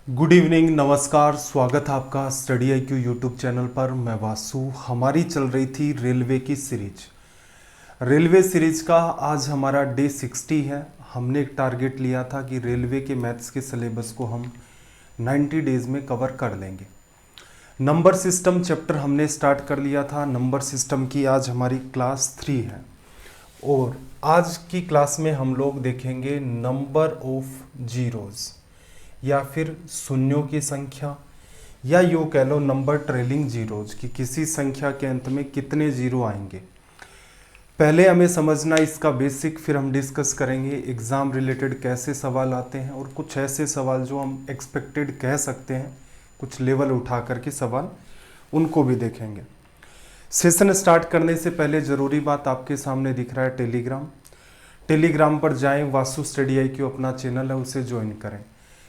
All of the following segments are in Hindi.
गुड इवनिंग, नमस्कार। स्वागत है आपका स्टडी IQ यूट्यूब चैनल पर। मैं वासु। हमारी चल रही थी रेलवे की सीरीज। रेलवे सीरीज का आज हमारा डे 60 है। हमने एक टारगेट लिया था कि रेलवे के मैथ्स के सिलेबस को हम 90 डेज में कवर कर लेंगे। नंबर सिस्टम चैप्टर हमने स्टार्ट कर लिया था। नंबर सिस्टम की आज हमारी क्लास 3 है और आज की क्लास में हम लोग देखेंगे नंबर ऑफ जीरोज़ या फिर शून्यों की संख्या, या यूँ कह लो नंबर ट्रेलिंग जीरोज कि किसी संख्या के अंत में कितने जीरो आएंगे। पहले हमें समझना इसका बेसिक, फिर हम डिस्कस करेंगे एग्ज़ाम रिलेटेड कैसे सवाल आते हैं और कुछ ऐसे सवाल जो हम एक्सपेक्टेड कह सकते हैं, कुछ लेवल उठा करके सवाल, उनको भी देखेंगे। सेशन स्टार्ट करने से पहले ज़रूरी बात, आपके सामने दिख रहा है टेलीग्राम पर जाएं। वासु स्टडी IQ अपना चैनल है, उसे ज्वाइन करें।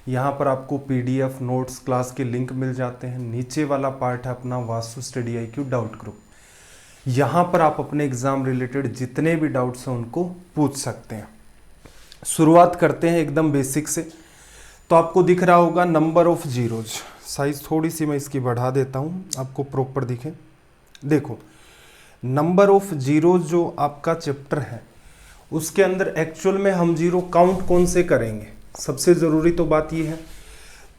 यहाँ पर आपको PDF नोट्स क्लास के लिंक मिल जाते हैं। नीचे वाला पार्ट है अपना Vasu study IQ doubt group. यहाँ पर आप अपने एग्ज़ाम रिलेटेड जितने भी डाउट्स हैं उनको पूछ सकते हैं। शुरुआत करते हैं एकदम बेसिक से। तो आपको दिख रहा होगा नंबर ऑफ जीरोज। साइज थोड़ी सी मैं इसकी बढ़ा देता हूँ, आपको प्रॉपर दिखे। देखो, नंबर ऑफ जीरोज जो आपका चैप्टर है उसके अंदर एक्चुअल में हम जीरो काउंट कौन से करेंगे, सबसे ज़रूरी तो बात ये है।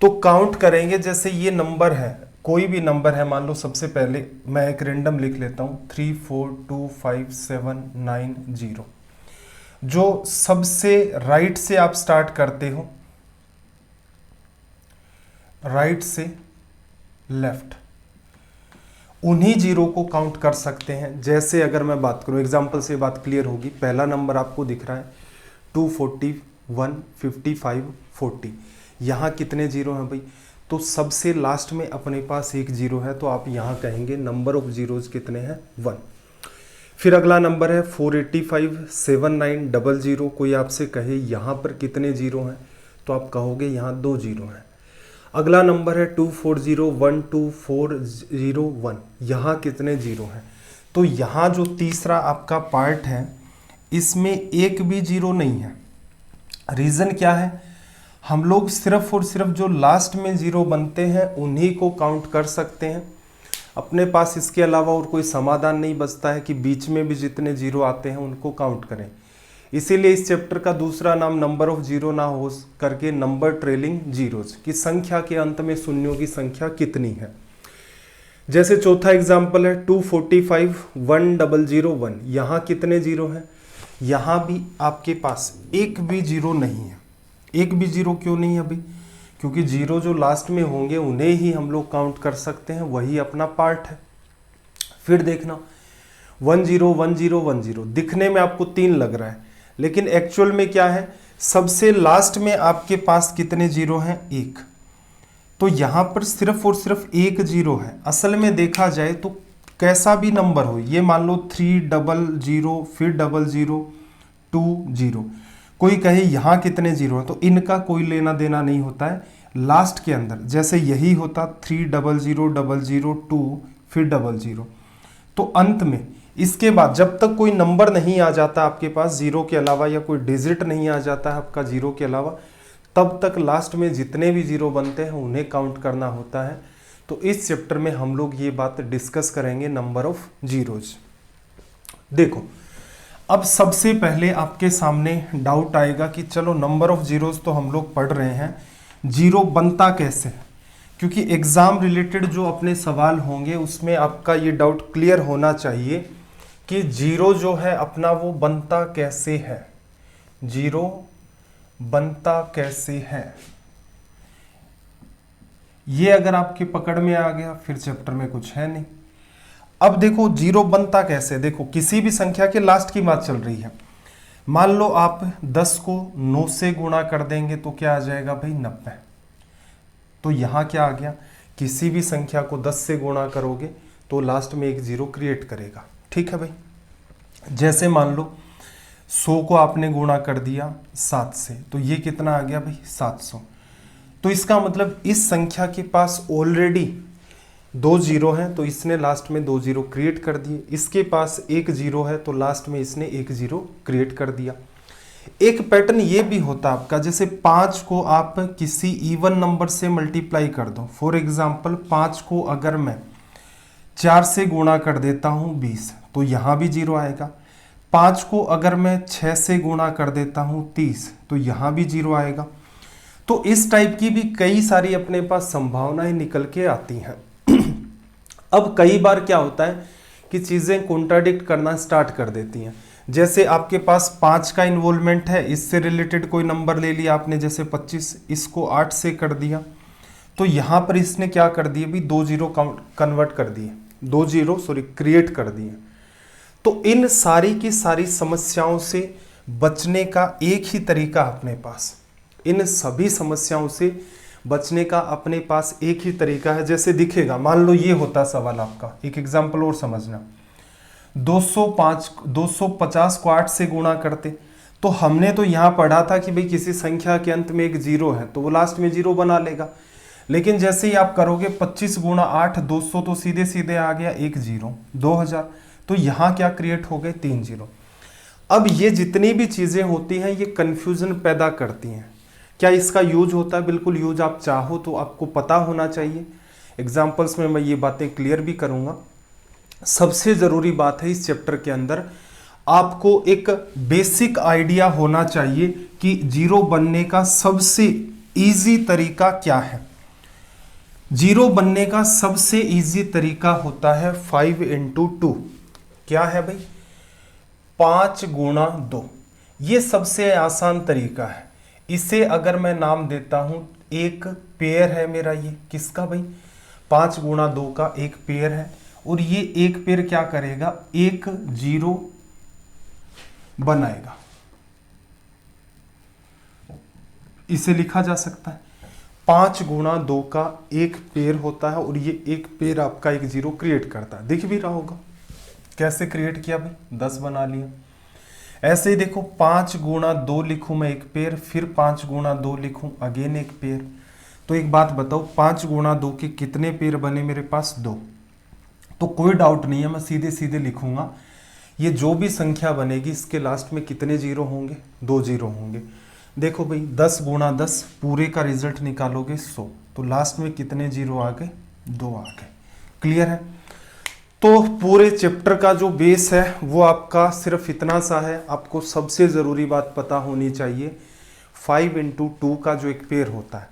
तो काउंट करेंगे, जैसे ये नंबर है, कोई भी नंबर है, मान लो सबसे पहले मैं एक रेंडम लिख लेता हूँ 3 4 2 5 7 9 0। जो सबसे राइट से आप स्टार्ट करते हो, राइट से लेफ्ट, उन्हीं जीरो को काउंट कर सकते हैं। जैसे अगर मैं बात करूँ, एग्जाम्पल से बात क्लियर होगी। पहला नंबर आपको दिख रहा है 241 55 40। यहाँ कितने जीरो हैं भाई? तो सबसे लास्ट में अपने पास एक जीरो है, तो आप यहाँ कहेंगे नंबर ऑफ जीरोज कितने हैं? 1। फिर अगला नंबर है 485 79 00। कोई आपसे कहे यहाँ पर कितने जीरो हैं, तो आप कहोगे यहाँ 2 जीरो हैं। अगला नंबर है 240 12401। यहाँ कितने जीरो हैं? तो यहाँ जो तीसरा आपका पार्ट है इसमें एक भी जीरो नहीं है। रीज़न क्या है? हम लोग सिर्फ और सिर्फ जो लास्ट में ज़ीरो बनते हैं उन्हीं को काउंट कर सकते हैं। अपने पास इसके अलावा और कोई समाधान नहीं बचता है कि बीच में भी जितने ज़ीरो आते हैं उनको काउंट करें। इसीलिए इस चैप्टर का दूसरा नाम नंबर ऑफ जीरो ना हो करके नंबर ट्रेलिंग जीरोज, की संख्या के अंत में शून्यों की संख्या कितनी है। जैसे चौथा एग्जाम्पल है 245 1001। यहाँ कितने जीरो हैं? यहाँ भी आपके पास एक भी जीरो नहीं है। एक भी जीरो क्यों नहीं है अभी? क्योंकि जीरो जो लास्ट में होंगे उन्हें ही हम लोग काउंट कर सकते हैं, वही अपना पार्ट है। फिर देखना 101010। दिखने में आपको 3 लग रहा है, लेकिन एक्चुअल में क्या है? सबसे लास्ट में आपके पास कितने जीरो हैं? 1। तो यहाँ पर सिर्फ और सिर्फ एक जीरो है। असल में देखा जाए तो कैसा भी नंबर हो, ये मान लो 300 फिर 00 20, कोई कहे यहाँ कितने जीरो है, तो इनका कोई लेना देना नहीं होता है लास्ट के अंदर। जैसे यही होता 300 2 फिर 00, तो अंत में इसके बाद जब तक कोई नंबर नहीं आ जाता आपके पास जीरो के अलावा, या कोई डिजिट नहीं आ जाता है आपका जीरो के अलावा, तब तक लास्ट में जितने भी जीरो बनते हैं उन्हें काउंट करना होता है। तो इस चैप्टर में हम लोग ये बात डिस्कस करेंगे, नंबर ऑफ जीरोज। देखो, अब सबसे पहले आपके सामने डाउट आएगा कि चलो नंबर ऑफ जीरोज तो हम लोग पढ़ रहे हैं, जीरो बनता कैसे? क्योंकि एग्जाम रिलेटेड जो अपने सवाल होंगे उसमें आपका ये डाउट क्लियर होना चाहिए कि जीरो जो है अपना वो बनता कैसे है, जीरो बनता कैसे है। ये अगर आपके पकड़ में आ गया फिर चैप्टर में कुछ है नहीं। अब देखो जीरो बनता कैसे। देखो, किसी भी संख्या के लास्ट की बात चल रही है। मान लो आप 10 को 9 से गुणा कर देंगे तो क्या आ जाएगा भाई? 90। तो यहाँ क्या आ गया? किसी भी संख्या को 10 से गुणा करोगे तो लास्ट में एक जीरो क्रिएट करेगा। ठीक है भाई। जैसे मान लो 100 को आपने गुणा कर दिया 7 से, तो ये कितना आ गया भाई? 700। तो इसका मतलब इस संख्या के पास ऑलरेडी 2 जीरो हैं, तो इसने लास्ट में 2 जीरो क्रिएट कर दिए। इसके पास 1 जीरो है तो लास्ट में इसने 1 जीरो क्रिएट कर दिया। एक पैटर्न ये भी होता है आपका, जैसे 5 को आप किसी इवन नंबर से मल्टीप्लाई कर दो। फॉर एग्जाम्पल 5 को अगर मैं 4 से गुणा कर देता हूँ 20, तो यहाँ भी 0 आएगा। 5 को अगर मैं 6 से गुणा कर देता हूँ 30, तो यहाँ भी 0 आएगा। तो इस टाइप की भी कई सारी अपने पास संभावनाएं निकल के आती हैं। अब कई बार क्या होता है कि चीज़ें कॉन्ट्राडिक्ट करना स्टार्ट कर देती हैं। जैसे आपके पास 5 का इन्वॉल्वमेंट है, इससे रिलेटेड कोई नंबर ले लिया आपने, जैसे 25, इसको 8 से कर दिया, तो यहाँ पर इसने क्या कर दिए भी, 2 जीरो कन्वर्ट कर दिए, 2 जीरो क्रिएट कर दिए। तो इन सारी की सारी समस्याओं से बचने का एक ही तरीका अपने पास, इन सभी समस्याओं से बचने का अपने पास एक ही तरीका है। जैसे दिखेगा, मान लो ये होता सवाल आपका, एक एग्जांपल और समझना, 250 को 8 से गुणा करते, तो हमने तो यहाँ पढ़ा था कि भाई किसी संख्या के अंत में एक 0 है तो वो लास्ट में 0 बना लेगा। लेकिन जैसे ही आप करोगे 25 गुणा 8 200, तो सीधे सीधे आ गया एक 0, 2000, तो यहाँ क्या क्रिएट हो गए, 3 0। अब ये जितनी भी चीज़ें होती हैं ये कन्फ्यूजन पैदा करती हैं। क्या इसका यूज होता है? बिल्कुल यूज आप चाहो तो आपको पता होना चाहिए। एग्जाम्पल्स में मैं ये बातें क्लियर भी करूँगा। सबसे ज़रूरी बात है इस चैप्टर के अंदर आपको एक बेसिक आइडिया होना चाहिए कि 0 बनने का सबसे इजी तरीका क्या है। 0 बनने का सबसे इजी तरीका होता है 5 into 2। क्या है भाई? 5 गुणा 2। ये सबसे आसान तरीका है। इसे अगर मैं नाम देता हूं, एक पेयर है मेरा, ये किसका भाई? 5 गुणा 2 का एक पेयर है, और ये एक पेयर क्या करेगा, एक 0 बनाएगा। इसे लिखा जा सकता है 5 गुणा 2 का एक पेयर होता है, और ये एक पेयर आपका एक 0 क्रिएट करता है। दिख भी रहा होगा कैसे क्रिएट किया भाई, 10 बना लिया। ऐसे ही देखो 5 गुणा 2 लिखूं मैं एक पेयर, फिर 5 गुणा 2 लिखूं अगेन एक पेयर। तो एक बात बताओ, 5 गुणा 2 के कितने पेयर बने मेरे पास? 2। तो कोई डाउट नहीं है, मैं सीधे सीधे लिखूंगा, ये जो भी संख्या बनेगी इसके लास्ट में कितने 0 होंगे? 2 0 होंगे। देखो भाई 10 गुणा 10 पूरे का रिजल्ट निकालोगे 100, तो लास्ट में कितने 0 आ गए? 2 आ गए। क्लियर है? तो पूरे चैप्टर का जो बेस है वो आपका सिर्फ इतना सा है। आपको सबसे ज़रूरी बात पता होनी चाहिए, 5 into 2 का जो एक पेयर होता है।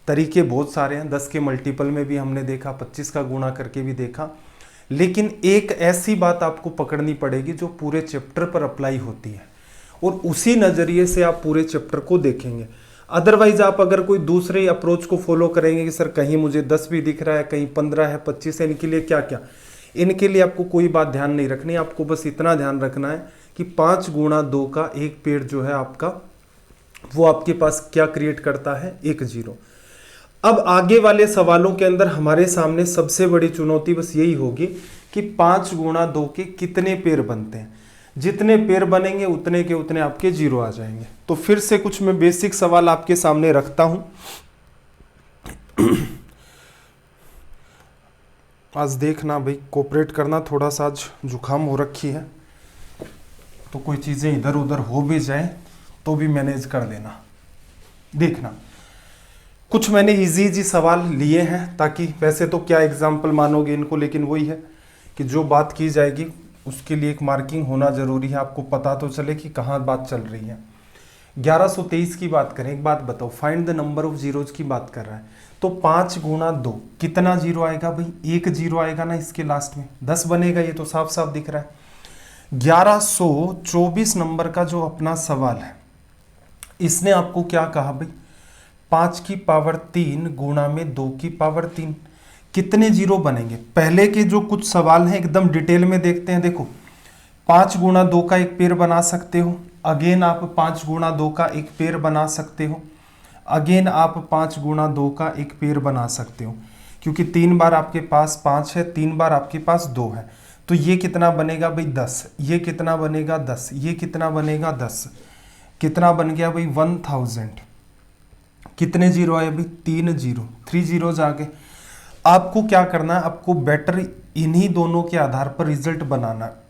तरीके बहुत सारे हैं, 10 के मल्टीपल में भी हमने देखा, 25 का गुणा करके भी देखा, लेकिन एक ऐसी बात आपको पकड़नी पड़ेगी जो पूरे चैप्टर पर अप्लाई होती है, और उसी नज़रिए से आप पूरे चैप्टर को देखेंगे। अदरवाइज आप अगर कोई दूसरे अप्रोच को फॉलो करेंगे कि सर कहीं मुझे 10 भी दिख रहा है, कहीं 15 है, 25 है, इनके लिए क्या क्या, इनके लिए आपको कोई बात ध्यान नहीं रखनी। आपको बस इतना ध्यान रखना है कि 5 गुणा 2 का एक पेड़ जो है आपका, वो आपके पास क्या क्रिएट करता है? एक 0। अब आगे वाले सवालों के अंदर हमारे सामने सबसे बड़ी चुनौती बस यही होगी कि 5 गुणा 2 के कितने पेड़ बनते हैं। जितने पेड़ बनेंगे उतने के उतने आपके 0 आ जाएंगे। तो फिर से कुछ मैं बेसिक सवाल आपके सामने रखता हूं। आज देखना भाई, कोऑपरेट करना, थोड़ा सा आज जुकाम हो रखी है, तो कोई चीज़ें इधर उधर हो भी जाए तो भी मैनेज कर देना। देखना कुछ मैंने इजी सवाल लिए हैं, ताकि वैसे तो क्या एग्जाम्पल मानोगे इनको, लेकिन वही है कि जो बात की जाएगी उसके लिए एक मार्किंग होना जरूरी है। आपको पता तो चले कि कहाँ बात चल रही है। 1123 की बात करें, एक बात बताओ, find the number of zeros की बात कर रहा है, तो 5 गुणा 2 कितना 0 आएगा भाई? एक 0 आएगा ना, इसके लास्ट में 10 बनेगा, ये तो साफ साफ दिख रहा है। 1124 नंबर का जो अपना सवाल है, इसने आपको क्या कहा भाई? 5 की पावर 3 गुणा में 2 की पावर 3, कितने 0 बनेंगे? पहले के जो कुछ सवाल हैं एकदम डिटेल में देखते हैं। देखो 5 गुणा 2 का एक पेयर बना सकते हो, अगेन आप 5 गुणा 2 का एक पेयर बना सकते हो, अगेन आप 5 गुणा 2 का एक पेयर बना सकते हो, क्योंकि 3 बार आपके पास 5 है, 3 बार आपके पास 2 है। तो ये कितना बनेगा भाई? 10। ये कितना बनेगा? 10। ये कितना बनेगा? 10। कितना बन गया भाई? 1000। कितने 0 आए भाई? 3 0, 3 zeros आ गए। आपको क्या करना है? आपको बेटर इन्हीं दोनों के आधार पर रिजल्ट बनाना है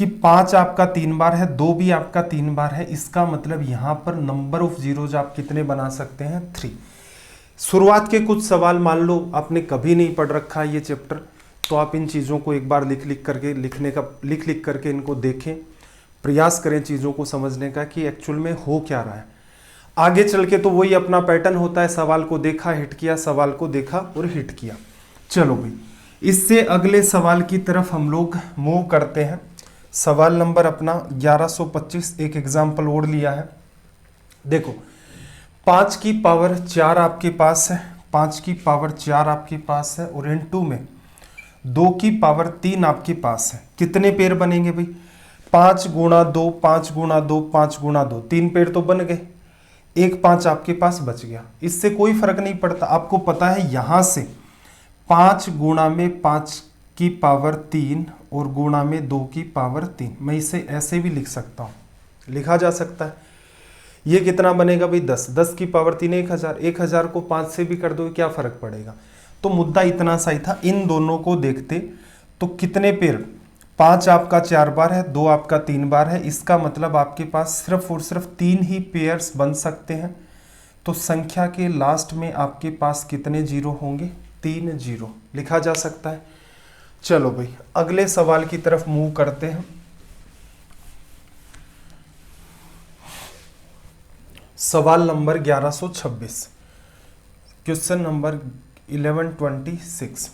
कि 5 आपका 3 बार है, 2 भी आपका 3 बार है, इसका मतलब यहां पर नंबर ऑफ जीरोज आप कितने बना सकते हैं? 3। शुरुआत के कुछ सवाल मान लो आपने कभी नहीं पढ़ रखा है ये चैप्टर, तो आप इन चीज़ों को एक बार लिख लिख करके इनको देखें, प्रयास करें चीज़ों को समझने का कि एक्चुअल में हो क्या रहा है। आगे चल के तो वही अपना पैटर्न होता है, सवाल को देखा हिट किया, सवाल को देखा और हिट किया। चलो भाई, इससे अगले सवाल की तरफ हम लोग मूव करते हैं। सवाल नंबर अपना 1125, एक एग्जाम्पल और लिया है। देखो 5 की पावर 4 आपके पास है, 5 की पावर 4 आपके पास है, और इनटू में 2 की पावर 3 आपके पास है। कितने पेड़ बनेंगे भाई? 5 गुणा 2, 5 गुणा 2, 5 गुणा 2, 3 पेड़ तो बन गए, एक 5 आपके पास बच गया। इससे कोई फर्क नहीं पड़ता, आपको पता है यहां से 5 गुणा में 5 की पावर 3 और गुणा में 2 की पावर 3, मैं इसे ऐसे भी लिख सकता हूं, लिखा जा सकता है। ये कितना बनेगा भाई? 10, 10 की पावर 3 1000, 1000 को 5 से भी कर दो, क्या फर्क पड़ेगा? तो मुद्दा इतना सा ही था। इन दोनों को देखते तो कितने पेड़? 5 आपका 4 बार है, 2 आपका 3 बार है, इसका मतलब आपके पास सिर्फ और सिर्फ 3 ही पेयर्स बन सकते हैं। तो संख्या के लास्ट में आपके पास कितने जीरो होंगे? 3 जीरो लिखा जा सकता है। चलो भाई, अगले सवाल की तरफ मूव करते हैं। सवाल नंबर 1126, क्वेश्चन नंबर 1126।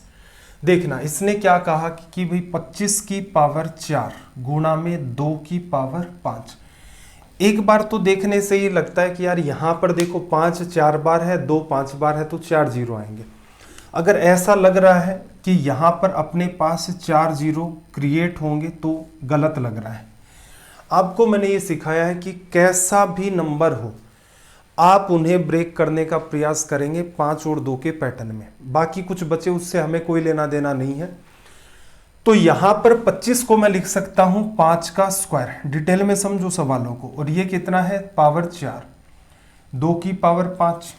देखना, इसने क्या कहा कि भाई 25 की पावर 4 गुणा में 2 की पावर 5। एक बार तो देखने से ही लगता है कि यार यहां पर देखो 5 4 बार है, 2 5 बार है, तो 4 जीरो आएंगे। अगर ऐसा लग रहा है कि यहां पर अपने पास 4 जीरो क्रिएट होंगे तो गलत लग रहा है। आपको मैंने ये सिखाया है कि कैसा भी नंबर हो आप उन्हें ब्रेक करने का प्रयास करेंगे 5 और 2 के पैटर्न में, बाकी कुछ बचे उससे हमें कोई लेना देना नहीं है। तो यहां पर 25 को मैं लिख सकता हूं 5 का स्क्वायर, डिटेल में समझो सवालों को। और ये कितना है? पावर 4, 2 की पावर 5,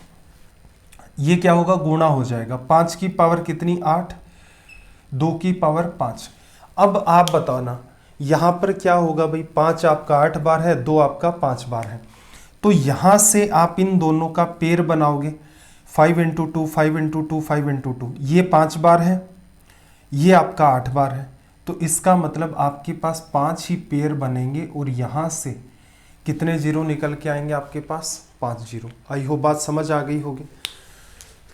ये क्या होगा? गुणा हो जाएगा। 5 की पावर कितनी? 8, 2 की पावर 5। अब आप बताओ ना यहां पर क्या होगा भाई? 5 आपका 8 बार है, 2 आपका 5 बार है, तो यहां से आप इन दोनों का पेयर बनाओगे। 5 इंटू 2, 5 इंटू 2, 5 इंटू 2, ये 5 बार है, ये आपका 8 बार है, तो इसका मतलब आपके पास 5 ही पेयर बनेंगे और यहां से कितने जीरो निकल के आएंगे आपके पास? 5 जीरो। आई होप बात समझ आ गई होगी।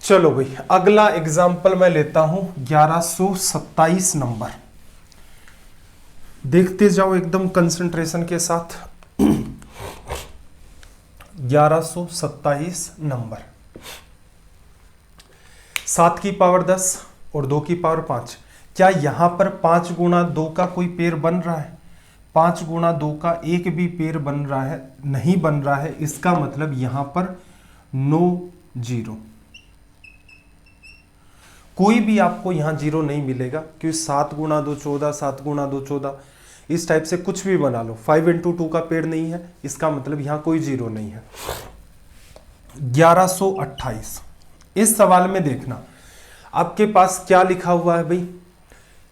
चलो भाई, अगला एग्जाम्पल मैं लेता हूं 1127 नंबर। देखते जाओ एकदम कंसंट्रेशन के साथ। 1127 नंबर, 7 की पावर 10 और 2 की पावर 5। क्या यहां पर 5 गुणा 2 का कोई पेयर बन रहा है? 5 गुणा 2 का एक भी पेयर बन रहा है? नहीं बन रहा है। इसका मतलब यहां पर नो जीरो, कोई भी आपको यहां जीरो नहीं मिलेगा, क्योंकि 7 गुणा 2 14, 7 गुणा 2 14, इस टाइप से कुछ भी बना लो। 5 इंटू 2 का पेड़ नहीं है, इसका मतलब यहां कोई जीरो नहीं है। 1128, इस सवाल में देखना आपके पास क्या लिखा हुआ है भाई?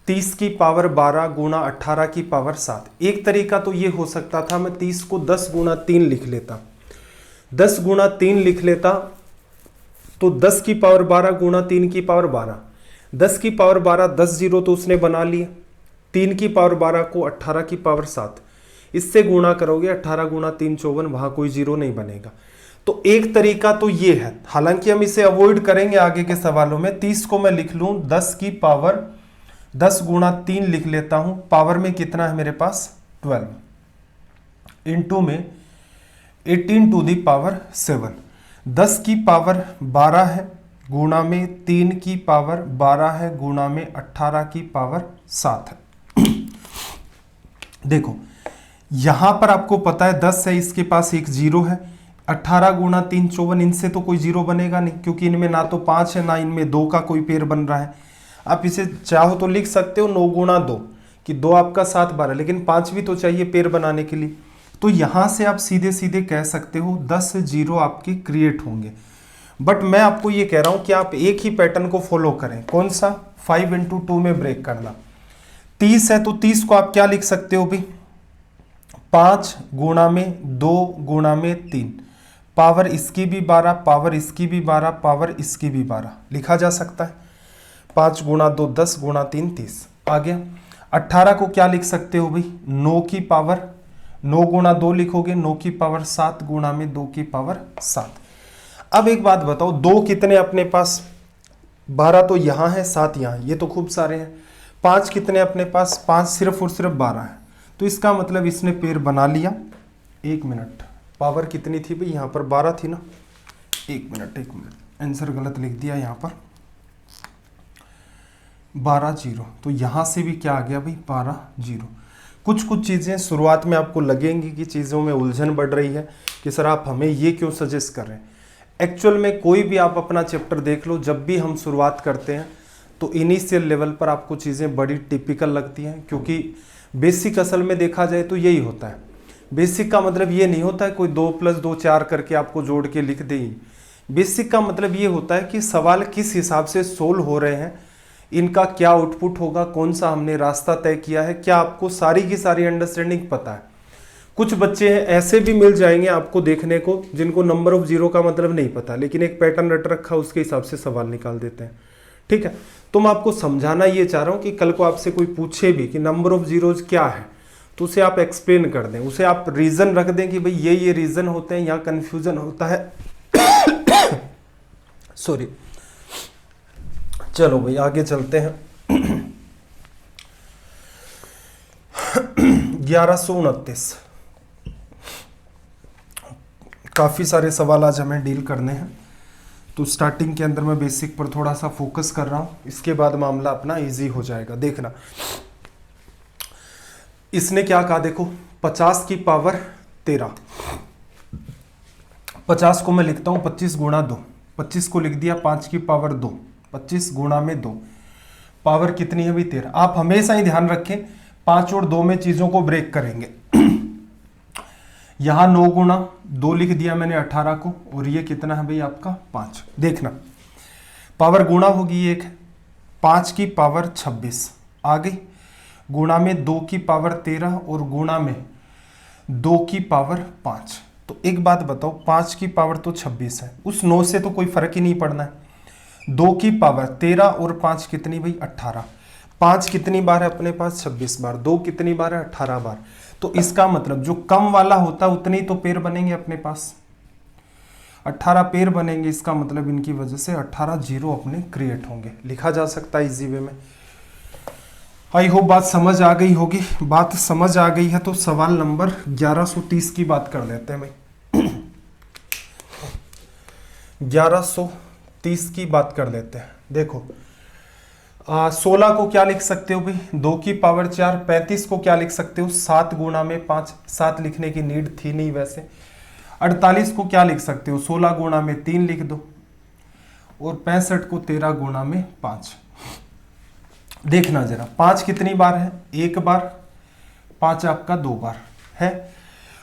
30 की पावर 12 गुणा 18 की पावर 7। एक तरीका तो ये हो सकता था, मैं 30 को 10 गुणा 3 लिख लेता, 10 गुणा 3 लिख लेता, तो 10 की पावर 12 गुणा 3 की पावर 12, 10 की पावर 12, 10 जीरो तो उसने बना लिए। 3 की पावर 12 को 18 की पावर 7, इससे गुणा करोगे, 18 गुणा 3 54, वहां कोई जीरो नहीं बनेगा। तो एक तरीका तो ये है, हालांकि हम इसे अवॉइड करेंगे आगे के सवालों में। 30 को मैं लिख लूं 10 की पावर 10 गुणा 3 लिख लेता हूं, पावर में कितना है मेरे पास? 12, इंटू में 18 टू दी पावर 7, 10 की पावर 12 है, गुणा में 3 की पावर 12 है, गुणा में 18 की पावर 7 है। देखो यहां पर आपको पता है 10 है, इसके पास एक जीरो है। 18 गुणा 3 54, इनसे तो कोई जीरो बनेगा नहीं, क्योंकि इनमें ना तो 5 है ना इनमें 2 का कोई पेयर बन रहा है। आप इसे चाहो तो लिख सकते हो 9 गुणा 2, कि 2 आपका 7 बार है, लेकिन 5 भी तो चाहिए पेयर बनाने के लिए। तो यहां से आप सीधे सीधे कह सकते हो 10 जीरो आपके क्रिएट होंगे। बट मैं आपको ये कह रहा हूं कि आप एक ही पैटर्न को फॉलो करें। कौन सा? 5 इंटू 2 में ब्रेक करना। 30 है तो 30 को आप क्या लिख सकते हो भाई, 5 गुणा में 2 गुणा में 3, पावर इसकी भी 12, पावर इसकी भी 12, पावर इसकी भी 12 लिखा जा सकता है। 5 गुणा 2 10 गुणा 3 30 आ गया। 18 को क्या लिख सकते हो भाई, 9 की पावर, 9 गुणा 2 लिखोगे 9 की पावर 7 गुणा में 2 की पावर 7। अब एक बात बताओ, 2 कितने अपने पास, 12 तो यहाँ है 7 यहाँ, ये तो खूब सारे हैं। 5 कितने अपने पास, 5 सिर्फ और सिर्फ 12 है, तो इसका मतलब इसने पेड़ बना लिया। 1 मिनट, पावर कितनी थी भाई, यहाँ पर 12 थी ना, 1 मिनट आंसर गलत लिख दिया यहाँ पर, 12 0, तो यहाँ से भी क्या आ गया भाई 12 0। कुछ कुछ चीज़ें शुरुआत में आपको लगेंगी कि चीज़ों में उलझन बढ़ रही है कि सर आप हमें ये क्यों सजेस्ट कर रहे हैं। एक्चुअल में कोई भी आप अपना चैप्टर देख लो, जब भी हम शुरुआत करते हैं तो इनिशियल लेवल पर आपको चीज़ें बड़ी टिपिकल लगती हैं, क्योंकि बेसिक असल में देखा जाए तो यही होता है। बेसिक का मतलब ये नहीं होता है कोई 2 + 2 4 करके आपको जोड़ के लिख दे। बेसिक का मतलब ये होता है कि सवाल किस हिसाब से सोल्व हो रहे हैं, इनका क्या आउटपुट होगा, कौन सा हमने रास्ता तय किया है, क्या आपको सारी की सारी अंडरस्टैंडिंग पता है। कुछ बच्चे ऐसे भी मिल जाएंगे आपको देखने को जिनको नंबर ऑफ जीरो का मतलब नहीं पता, लेकिन एक पैटर्न रट रखा उसके हिसाब से सवाल निकाल देते हैं। ठीक है, तो मैं आपको समझाना ये चाह रहा हूँ कि कल को आपसे कोई पूछे भी कि नंबर ऑफ जीरोज क्या है, तो उसे आप एक्सप्लेन कर दें, उसे आप रीज़न रख दें कि भाई ये रीज़न होते हैं, यहाँ कन्फ्यूज़न होता है। सॉरी, चलो भाई आगे चलते हैं। 1129, काफ़ी सारे सवाल आज हमें डील करने हैं, तो स्टार्टिंग के अंदर मैं बेसिक पर थोड़ा सा फोकस कर रहा हूँ, इसके बाद मामला अपना इजी हो जाएगा। देखना इसने क्या कहा, देखो 50 की पावर 13, 50 को मैं लिखता हूँ 25 गुणा 2, 25 को लिख दिया 5 की पावर 2, 25 गुणा में 2, पावर कितनी है भाई 13। आप हमेशा ही ध्यान रखें 5 और 2 में चीज़ों को ब्रेक करेंगे। यहाँ 9 गुणा 2 लिख दिया मैंने 18 को, और ये कितना है भाई आपका 5। देखना पावर गुणा होगी एक, 5 की पावर 26 आ गई, गुणा में 2 की पावर 13 और गुणा में 2 की पावर 5। तो एक बात बताओ, 5 की पावर तो 26 है, उस 9 से तो कोई फर्क ही नहीं पड़ना है। 2 की पावर 13 और 5 कितनी भाई 18, 5 कितनी बार है अपने पास 26 बार, 2 कितनी बार है 18 बार। तो इसका मतलब जो कम वाला होता है उतने ही तो पेड़ बनेंगे अपने पास, 18 पेड़ बनेंगे, इसका मतलब इनकी वजह से 18 जीरो अपने क्रिएट होंगे, लिखा जा सकता है इजी वे में। आई होप बात समझ आ गई होगी। बात समझ आ गई है तो सवाल नंबर 1130 की बात कर लेते हैं भाई। 1130 की बात कर लेते हैं। देखो 16 को क्या लिख सकते हो भाई 2 की पावर 4, 35 को क्या लिख सकते हो 7 गुणा में 5, 7 लिखने की नीड थी नहीं वैसे। 48 को क्या लिख सकते हो 16 गुणा में 3 लिख दो, और 65 को 13 गुणा में 5। देखना जरा 5 कितनी बार है, 1 बार, 5 आपका 2 बार है,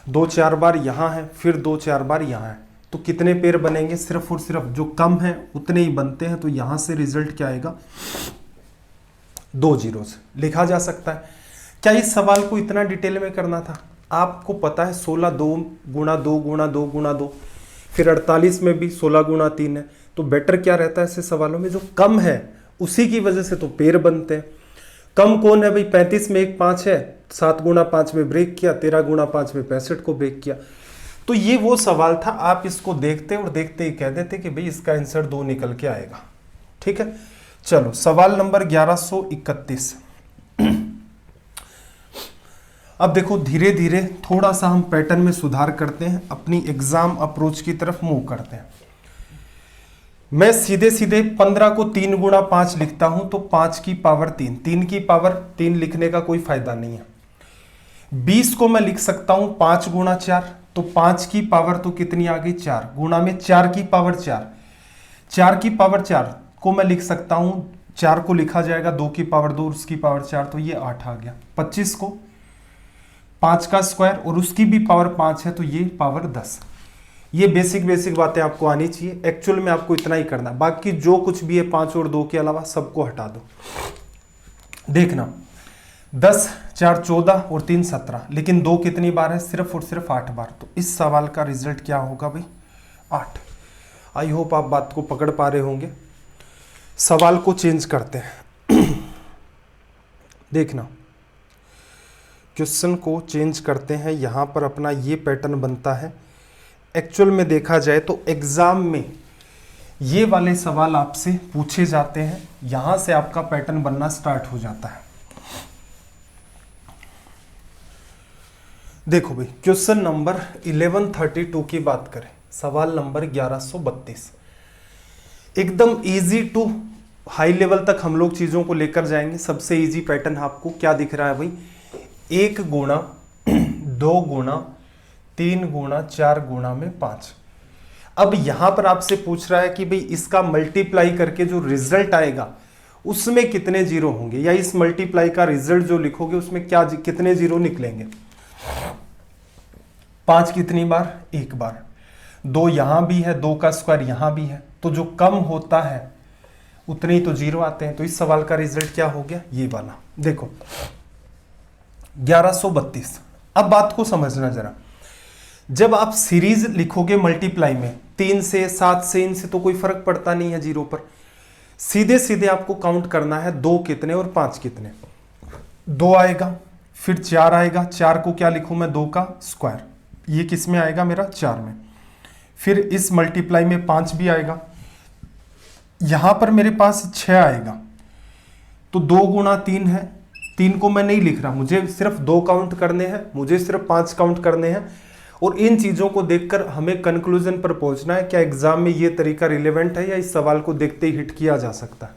2 4 बार यहाँ है, फिर 2 4 बार यहाँ है, तो कितने पेड़ बनेंगे, सिर्फ और सिर्फ जो कम है उतने ही बनते हैं। तो यहाँ से रिजल्ट क्या आएगा 2 जीरोस, लिखा जा सकता है। क्या इस सवाल को इतना डिटेल में करना था? आपको पता है 16 2 गुणा 2 गुणा 2 गुणा 2, फिर 48 में भी 16 गुणा 3 है। तो बेटर क्या रहता है ऐसे सवालों में, जो कम है उसी की वजह से तो पेड़ बनते हैं। कम कौन है भाई 35 में 1 5 है, 7 गुणा 5 में ब्रेक किया, 13 गुणा 5 में 65 को ब्रेक किया। तो ये वो सवाल था, आप इसको देखते और देखते ही कह देते कि भाई इसका आंसर 2 निकल के आएगा। ठीक है, चलो सवाल नंबर 1131। अब देखो धीरे धीरे थोड़ा सा हम पैटर्न में सुधार करते हैं, अपनी एग्जाम अप्रोच की तरफ मूव करते हैं। मैं सीधे सीधे 15 को 3 गुणा 5 लिखता हूं तो 5 की पावर 3, 3 की पावर 3 लिखने का कोई फायदा नहीं है। 20 को मैं लिख सकता हूं 5 गुणा 4, तो 5 की पावर तो कितनी आ गई 4, गुणा में 4 की पावर 4, 4 की पावर 4 को मैं लिख सकता हूं, 4 को लिखा जाएगा 2 की पावर 2 उसकी पावर 4, तो ये 8 आ गया। 25 को 5 का स्क्वायर और उसकी भी पावर 5 है तो ये पावर 10। ये बेसिक बातें आपको आनी चाहिए। एक्चुअल में आपको इतना ही करना, बाकी जो कुछ भी है 5 और 2 के अलावा सबको हटा दो। देखना 10 4 14 और 3 17, लेकिन 2 कितनी बार है? सिर्फ और सिर्फ 8 बार। तो इस सवाल का रिजल्ट क्या होगा भाई? 8। आई होप आप बात को पकड़ पा रहे होंगे। सवाल को चेंज करते हैं। देखना, क्वेश्चन को चेंज करते हैं। यहां पर अपना ये पैटर्न बनता है। एक्चुअल में देखा जाए तो एग्जाम में ये वाले सवाल आपसे पूछे जाते हैं, यहां से आपका पैटर्न बनना स्टार्ट हो जाता है। देखो भाई, क्वेश्चन नंबर 1132 की बात करें, सवाल नंबर 1132। एकदम इजी टू हाई लेवल तक हम लोग चीजों को लेकर जाएंगे। सबसे इजी पैटर्न आपको क्या दिख रहा है भाई? 1 गुणा 2 गुणा 3 गुणा 4 गुणा में 5। अब यहां पर आपसे पूछ रहा है कि भाई इसका मल्टीप्लाई करके जो रिजल्ट आएगा उसमें कितने जीरो होंगे, या इस मल्टीप्लाई का रिजल्ट जो लिखोगे उसमें क्या कितने जीरो निकलेंगे। 5 कितनी बार? 1 बार। 2 यहां भी है, 2 का स्क्वायर यहां भी है, तो जो कम होता है उतने ही तो जीरो आते हैं। तो इस सवाल का रिजल्ट क्या हो गया? ये वाला। देखो 1132। अब बात को समझना जरा, जब आप सीरीज लिखोगे मल्टीप्लाई में 3 से 7 से, इनसे तो कोई फर्क पड़ता नहीं है जीरो पर। सीधे सीधे आपको काउंट करना है 2 कितने और 5 कितने। 2 आएगा, फिर 4 आएगा। 4 को क्या लिखूं मैं? 2 का स्क्वायर। ये किस में आएगा? मेरा 4 में। फिर इस मल्टीप्लाई में 5 भी आएगा। यहां पर मेरे पास 6 आएगा, तो 2 गुणा 3 है। 3 को मैं नहीं लिख रहा, मुझे सिर्फ 2 काउंट करने हैं, मुझे सिर्फ 5 काउंट करने हैं। और इन चीजों को देखकर हमें कंक्लूजन पर पहुंचना है, क्या एग्जाम में ये तरीका रिलेवेंट है या इस सवाल को देखते ही हिट किया जा सकता है।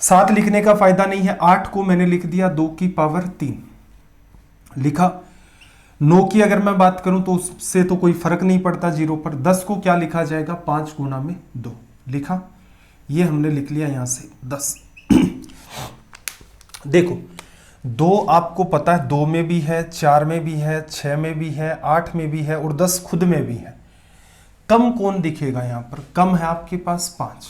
7 लिखने का फायदा नहीं है। 8 को मैंने लिख दिया 2 की पावर 3 लिखा। 9 की अगर मैं बात करूं तो उससे तो कोई फर्क नहीं पड़ता जीरो पर। 10 को क्या लिखा जाएगा? 5 गुना में 2 लिखा। ये हमने लिख लिया यहां से 10। देखो 2 आपको पता है 2 में भी है, 4 में भी है, 6 में भी है, 8 में भी है और 10 खुद में भी है। कम कौन दिखेगा? यहां पर कम है आपके पास 5।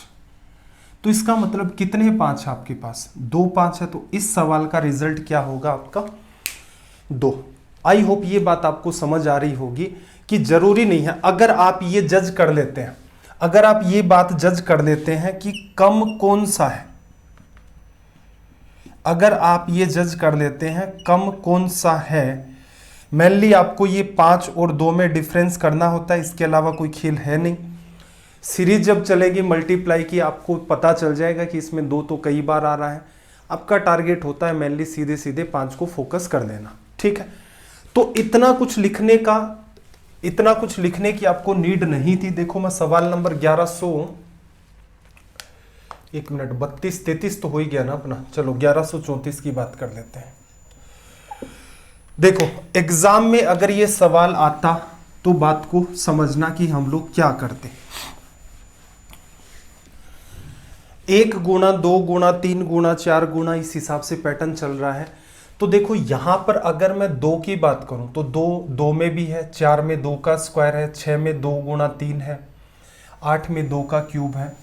तो इसका मतलब कितने 5 है आपके पास? 2 5 है। तो इस सवाल का रिजल्ट क्या होगा आपका? 2। आई होप ये बात आपको समझ आ रही होगी कि जरूरी नहीं है, अगर आप ये जज कर लेते हैं, अगर आप ये बात जज कर लेते हैं कि कम कौन सा है, अगर आप ये जज कर लेते हैं कम कौन सा है, मेनली आपको ये 5 और 2 में डिफरेंस करना होता है, इसके अलावा कोई खेल है नहीं। सीरीज जब चलेगी मल्टीप्लाई की आपको पता चल जाएगा कि इसमें 2 तो कई बार आ रहा है। आपका टारगेट होता है मेनली सीधे सीधे 5 को फोकस कर देना, ठीक है। तो इतना कुछ लिखने की आपको नीड नहीं थी। देखो मैं सवाल नंबर 32 33 तो हो ही गया ना अपना। चलो 1134 की बात कर लेते हैं। देखो एग्जाम में अगर ये सवाल आता तो बात को समझना कि हम लोग क्या करते। 1 गुणा 2 गुणा 3 गुणा 4 गुणा, इस हिसाब से पैटर्न चल रहा है। तो देखो यहां पर अगर मैं 2 की बात करूं तो 2 में भी है, 4 में 2 का स्क्वायर है, 6 में 2 गुणा 3 है, 8 में 2 का क्यूब है।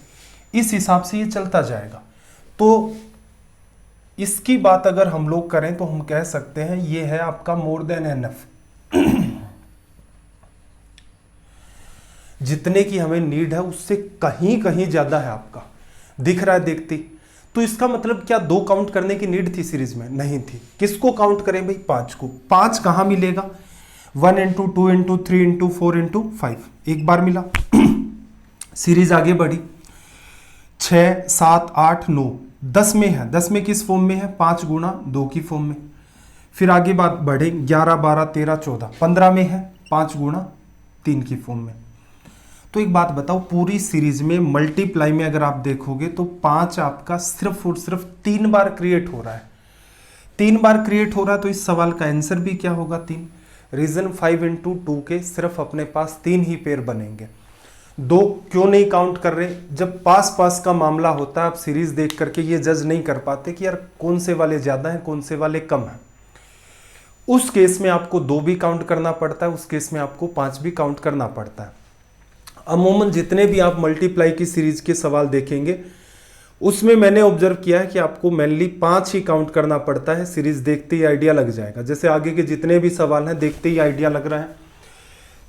इस हिसाब से ये चलता जाएगा। तो इसकी बात अगर हम लोग करें तो हम कह सकते हैं ये है आपका मोर देन एनफ। जितने की हमें नीड है उससे कहीं कहीं ज्यादा है आपका, दिख रहा है देखते। तो इसका मतलब क्या 2 काउंट करने की नीड थी सीरीज में? नहीं थी। किसको काउंट करें भाई? 5 को। 5 कहां मिलेगा? 1 इंटू 2 इंटू 3 इंटू 4 इंटू 5, एक बार मिला। सीरीज आगे बढ़ी, 6 7 8 9 10 में है। 10 में किस फॉर्म में है? 5 गुणा 2 की फॉर्म में। फिर आगे बात बढ़े, 11 12 13 14 15 में है, 5 गुणा 3 की फॉर्म में। तो एक बात बताओ, पूरी सीरीज में मल्टीप्लाई में अगर आप देखोगे तो 5 आपका सिर्फ और सिर्फ 3 बार क्रिएट हो रहा है। 3 बार क्रिएट हो रहा है, तो इस सवाल का आंसर भी क्या होगा? 3। रीजन 5 इंटू 2 के सिर्फ अपने पास 3 ही पेयर बनेंगे। 2 क्यों नहीं काउंट कर रहे? जब पास पास का मामला होता है आप सीरीज देख करके ये जज नहीं कर पाते कि यार कौन से वाले ज्यादा हैं कौन से वाले कम हैं। उस केस में आपको 2 भी काउंट करना पड़ता है, उस केस में आपको 5 भी काउंट करना पड़ता है। अमूमन जितने भी आप मल्टीप्लाई की सीरीज के सवाल देखेंगे उसमें मैंने ऑब्जर्व किया है कि आपको मेनली 5 ही काउंट करना पड़ता है। सीरीज देखते ही आइडिया लग जाएगा। जैसे आगे के जितने भी सवाल हैं देखते ही आइडिया लग रहा है।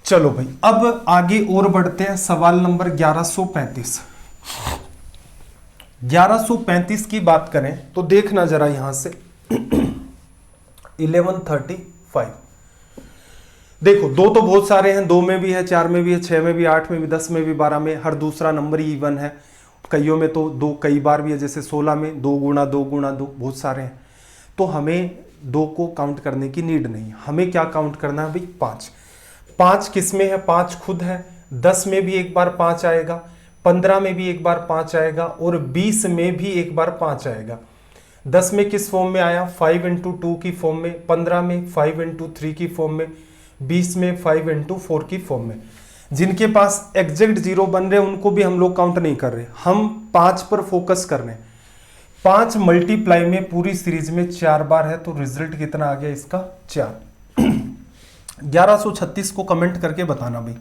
चलो भाई, अब आगे और बढ़ते हैं। सवाल नंबर 1135। 1135 की बात करें तो देखना जरा यहां से 1135। देखो, दो तो बहुत सारे हैं, 2 में भी है, 4 में भी है, 6 में भी, 8 में भी, 10 में भी, 12 में, हर दूसरा नंबर ही इवन है। कईयों में तो 2 कई बार भी है, जैसे 16 में 2 गुणा 2 गुणा 2, बहुत सारे हैं। तो हमें 2 को काउंट करने की नीड नहीं, हमें क्या काउंट करना है भाई? 5। 5 किस में है? 5 खुद है। 10 में भी एक बार 5 आएगा, 15 में भी एक बार 5 आएगा, और 20 में भी एक बार 5 आएगा। 10 में किस फॉर्म में आया? 5 इंटू 2 की फॉर्म में। 15 में 5 इंटू 3 की फॉर्म में। 20 में 5 इंटू 4 की फॉर्म में। जिनके पास एग्जैक्ट 0 बन रहे हैं उनको भी हम लोग काउंट नहीं कर रहे, हम 5 पर फोकस कर रहे हैं। 5 मल्टीप्लाई में पूरी सीरीज में 4 बार है, तो रिजल्ट कितना आ गया इसका? 4। 1136 को कमेंट करके बताना भाई।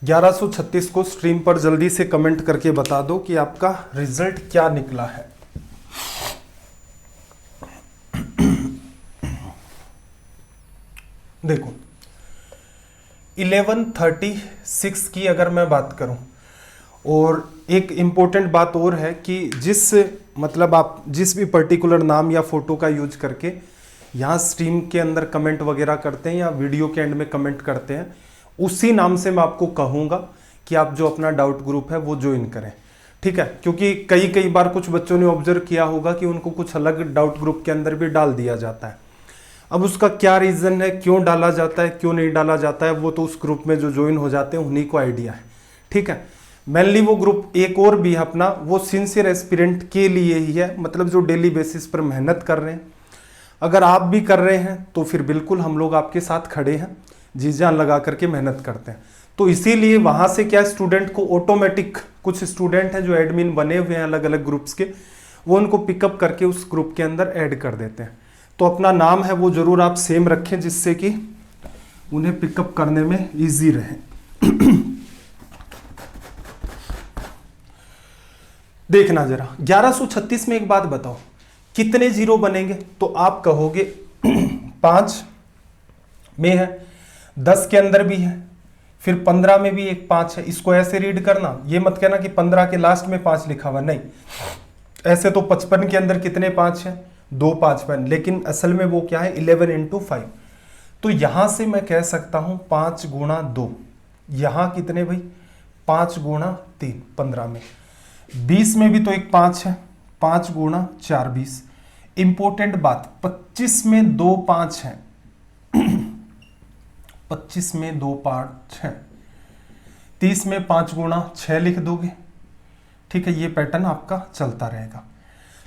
1136 को स्ट्रीम पर जल्दी से कमेंट करके बता दो कि आपका रिजल्ट क्या निकला है। देखो, 1136 की अगर मैं बात करूं, और एक इंपॉर्टेंट बात और है कि मतलब आप जिस भी पर्टिकुलर नाम या फोटो का यूज करके यहाँ स्ट्रीम के अंदर कमेंट वगैरह करते हैं या वीडियो के एंड में कमेंट करते हैं, उसी नाम से मैं आपको कहूँगा कि आप जो अपना डाउट ग्रुप है वो ज्वाइन करें, ठीक है? क्योंकि कई बार कुछ बच्चों ने ऑब्जर्व किया होगा कि उनको कुछ अलग डाउट ग्रुप के अंदर भी डाल दिया जाता है। अब उसका क्या रीज़न है, क्यों डाला जाता है, क्यों नहीं डाला जाता है, वो तो उस ग्रुप में जो ज्वाइन हो जाते हैं उन्हीं को आइडिया है, ठीक है? मेनली वो ग्रुप एक और भी है अपना, वो सिंसियर एस्पिरेंट के लिए ही है, मतलब जो डेली बेसिस पर मेहनत कर रहे हैं। अगर आप भी कर रहे हैं तो फिर बिल्कुल हम लोग आपके साथ खड़े हैं, जी जान लगा करके मेहनत करते हैं। तो इसीलिए वहाँ से क्या स्टूडेंट को ऑटोमेटिक, कुछ स्टूडेंट हैं जो एडमिन बने हुए हैं अलग अलग ग्रुप्स के, वो उनको पिकअप करके उस ग्रुप के अंदर ऐड कर देते हैं। तो अपना नाम है वो जरूर आप सेम रखें, जिससे कि उन्हें पिकअप करने में इजी रहे। देखना जरा 1136 में एक बात बताओ, कितने 0 बनेंगे? तो आप कहोगे 5 में है, 10 के अंदर भी है, फिर 15 में भी एक 5 है। इसको ऐसे रीड करना, ये मत कहना कि 15 के लास्ट में 5 लिखा हुआ, नहीं। ऐसे तो 55 के अंदर कितने 5 हैं? 2 5 5, लेकिन असल में वो क्या है? 11 इंटू 5। तो यहां से मैं कह सकता हूं 5 गुणा 2। यहां कितने भाई? 5 गुणा 3, 15 में। 20 में भी तो एक 5 है, 5 गुणा 4 20। इंपॉर्टेंट बात, 25 में 2 5 है। 25 में 2 5 है। 30 में 5 गुणा 6 लिख दोगे, ठीक है? ये पैटर्न आपका चलता रहेगा।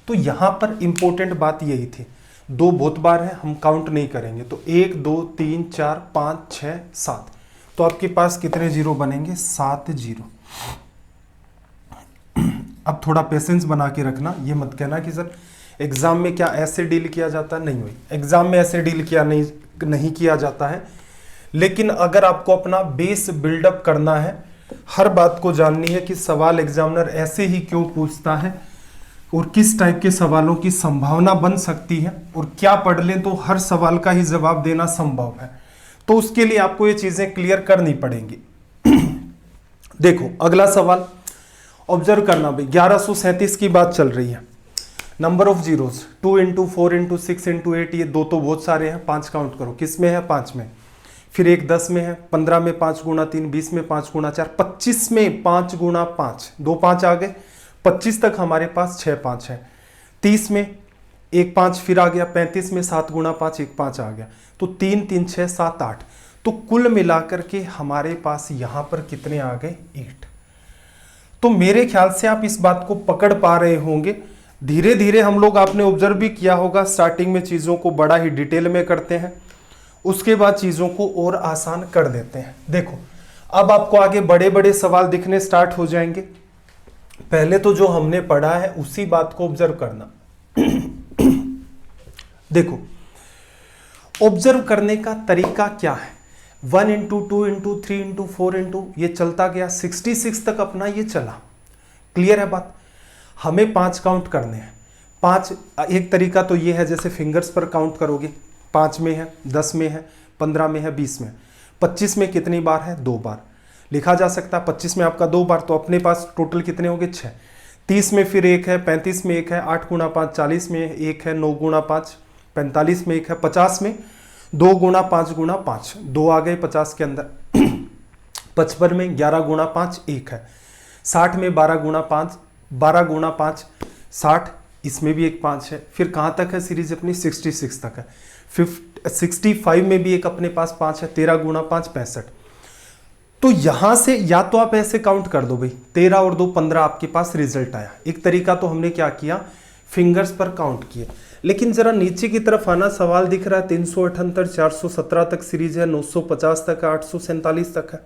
तो यहां पर इंपॉर्टेंट बात यही थी, 2 बहुत बार है, हम काउंट नहीं करेंगे। तो 1 2 3 4 5 6 7, तो आपके पास कितने 0 बनेंगे? 7 0। अब थोड़ा पेशेंस बना के रखना, ये मत कहना कि सर एग्जाम में क्या ऐसे डील किया जाता है। नहीं हुई, एग्जाम में ऐसे डील किया नहीं किया जाता है। लेकिन अगर आपको अपना बेस बिल्डअप करना है, हर बात को जाननी है कि सवाल एग्जामिनर ऐसे ही क्यों पूछता है और किस टाइप के सवालों की संभावना बन सकती है, और क्या पढ़ लें तो हर सवाल का ही जवाब देना संभव है, तो उसके लिए आपको ये चीजें क्लियर करनी पड़ेंगी। देखो अगला सवाल ऑब्जर्व करना भाई, 1137 की बात चल रही है। Number of zeros 2 into 4 into 6 into 8, ये 2 तो बहुत सारे हैं, 5 काउंट करो। किस में है? 5 में। फिर एक 10 में है, 15 में 5 गुणा 3, 20 में 5 गुणा 4, 25 में 5 गुणा 5, 2 5 आ गए। 25 तक हमारे पास 6 5 है। 30 में एक 5 फिर आ गया, 35 में 7 गुणा 5, एक 5 आ गया। तो 3 3 6 7 8, तो कुल मिलाकर के हमारे पास यहां पर कितने आ गए? 8। तो मेरे ख्याल से आप इस बात को पकड़ पा रहे होंगे। धीरे धीरे हम लोग, आपने ऑब्जर्व भी किया होगा, स्टार्टिंग में चीज़ों को बड़ा ही डिटेल में करते हैं, उसके बाद चीज़ों को और आसान कर देते हैं। देखो अब आपको आगे बड़े बड़े सवाल दिखने स्टार्ट हो जाएंगे। पहले तो जो हमने पढ़ा है उसी बात को ऑब्जर्व करना। देखो ऑब्जर्व करने का तरीका क्या है? 1 इंटू 2 इंटू 3 इंटू 4 इंटू, ये चलता गया 66 तक अपना ये चला। क्लियर है बात। हमें 5 काउंट करने हैं। 5 एक तरीका तो ये है, जैसे फिंगर्स पर काउंट करोगे, 5 में है, 10 में है, 15 में है, 20 में। 25 में कितनी बार है? 2 बार लिखा जा सकता है। 25 में आपका 2 बार, तो अपने पास टोटल कितने होंगे? 6। 30 में फिर 1 है, 35 में 1 है, 8 गुणा 5 40 में 1 है, 9 गुणा 5 45 में 1 है, 50 में 2 गुणा 5 गुणा 5 2 आ गए 50 के अंदर। 55 में 11 गुणा 5 1 है। 60 में 12 गुणा 5 60, इसमें भी एक 5 है। फिर कहाँ तक है सीरीज अपनी? 66 तक है। 65 में भी एक अपने पास 5 है, 13 गुणा 5 65। तो यहां से या तो आप ऐसे काउंट कर दो भाई, 13 और 2 15 आपके पास रिजल्ट आया। एक तरीका तो हमने क्या किया, फिंगर्स पर काउंट किए। लेकिन जरा नीचे की तरफ आना, सवाल दिख रहा है 378 417 तक सीरीज है, 950 तक है, 847 तक है।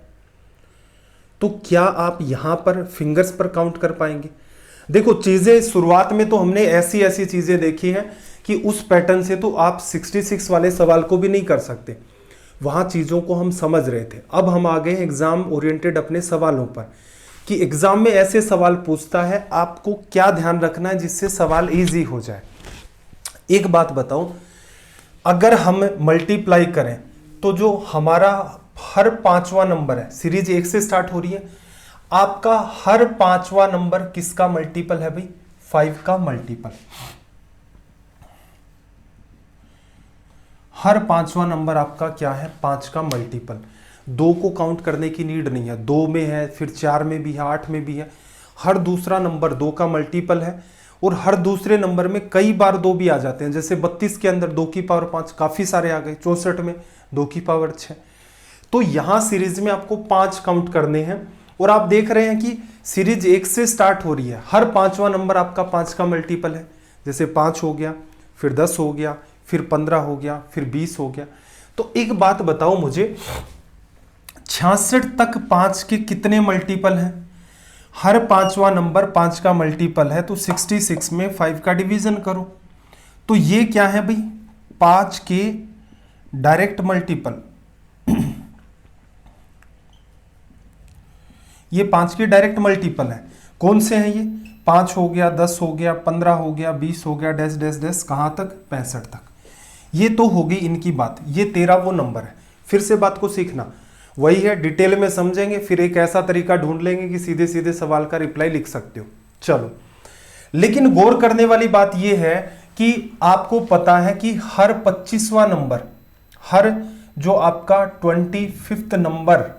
तो क्या आप यहां पर फिंगर्स पर काउंट कर पाएंगे? देखो चीजें शुरुआत में तो हमने ऐसी ऐसी चीजें देखी हैं कि उस पैटर्न से तो आप 66 वाले सवाल को भी नहीं कर सकते। वहां चीजों को हम समझ रहे थे। अब हम आ गए एग्जाम ओरिएंटेड अपने सवालों पर, कि एग्जाम में ऐसे सवाल पूछता है, आपको क्या ध्यान रखना है जिससे सवाल इजी हो जाए। एक बात बताओ, अगर हम मल्टीप्लाई करें तो जो हमारा हर 5वां नंबर है, सीरीज 1 से स्टार्ट हो रही है, आपका हर 5वां नंबर किसका मल्टीपल है भाई? 5 का मल्टीपल। हर 5वां नंबर आपका क्या है? 5 का मल्टीपल। 2 को काउंट करने की नीड नहीं है, 2 में है, फिर 4 में भी है, 8 में भी है। हर दूसरा नंबर 2 का मल्टीपल है, और हर दूसरे नंबर में कई बार 2 भी आ जाते हैं। जैसे 32 के अंदर 2 की पावर 5 काफी सारे आ गए, 64 में 2 की पावर 6। तो यहां सीरीज में आपको 5 काउंट करने हैं, और आप देख रहे हैं कि सीरीज 1 से स्टार्ट हो रही है, हर 5वां नंबर आपका 5 का मल्टीपल है। जैसे 5 हो गया, फिर 10 हो गया, फिर 15 हो गया, फिर 20 हो गया। तो एक बात बताओ मुझे, 66 तक 5 के कितने मल्टीपल हैं? हर 5वां नंबर 5 का मल्टीपल है, तो 66 में 5 का डिवीजन करो। तो ये क्या है भाई? 5 के डायरेक्ट मल्टीपल। ये 5 के डायरेक्ट मल्टीपल है। कौन से हैं ये? 5 हो गया, 10 हो गया, 15 हो गया, 20 हो गया, डैश डैश डैश, कहां तक? 65 तक। ये तो हो गई इनकी बात। ये 13 वो नंबर है। फिर से बात को सीखना, वही है, डिटेल में समझेंगे, फिर एक ऐसा तरीका ढूंढ लेंगे कि सीधे सीधे सवाल का रिप्लाई लिख सकते हो। चलो, लेकिन गौर करने वाली बात यह है कि आपको पता है कि हर 25वां नंबर, हर जो आपका 25th नंबर,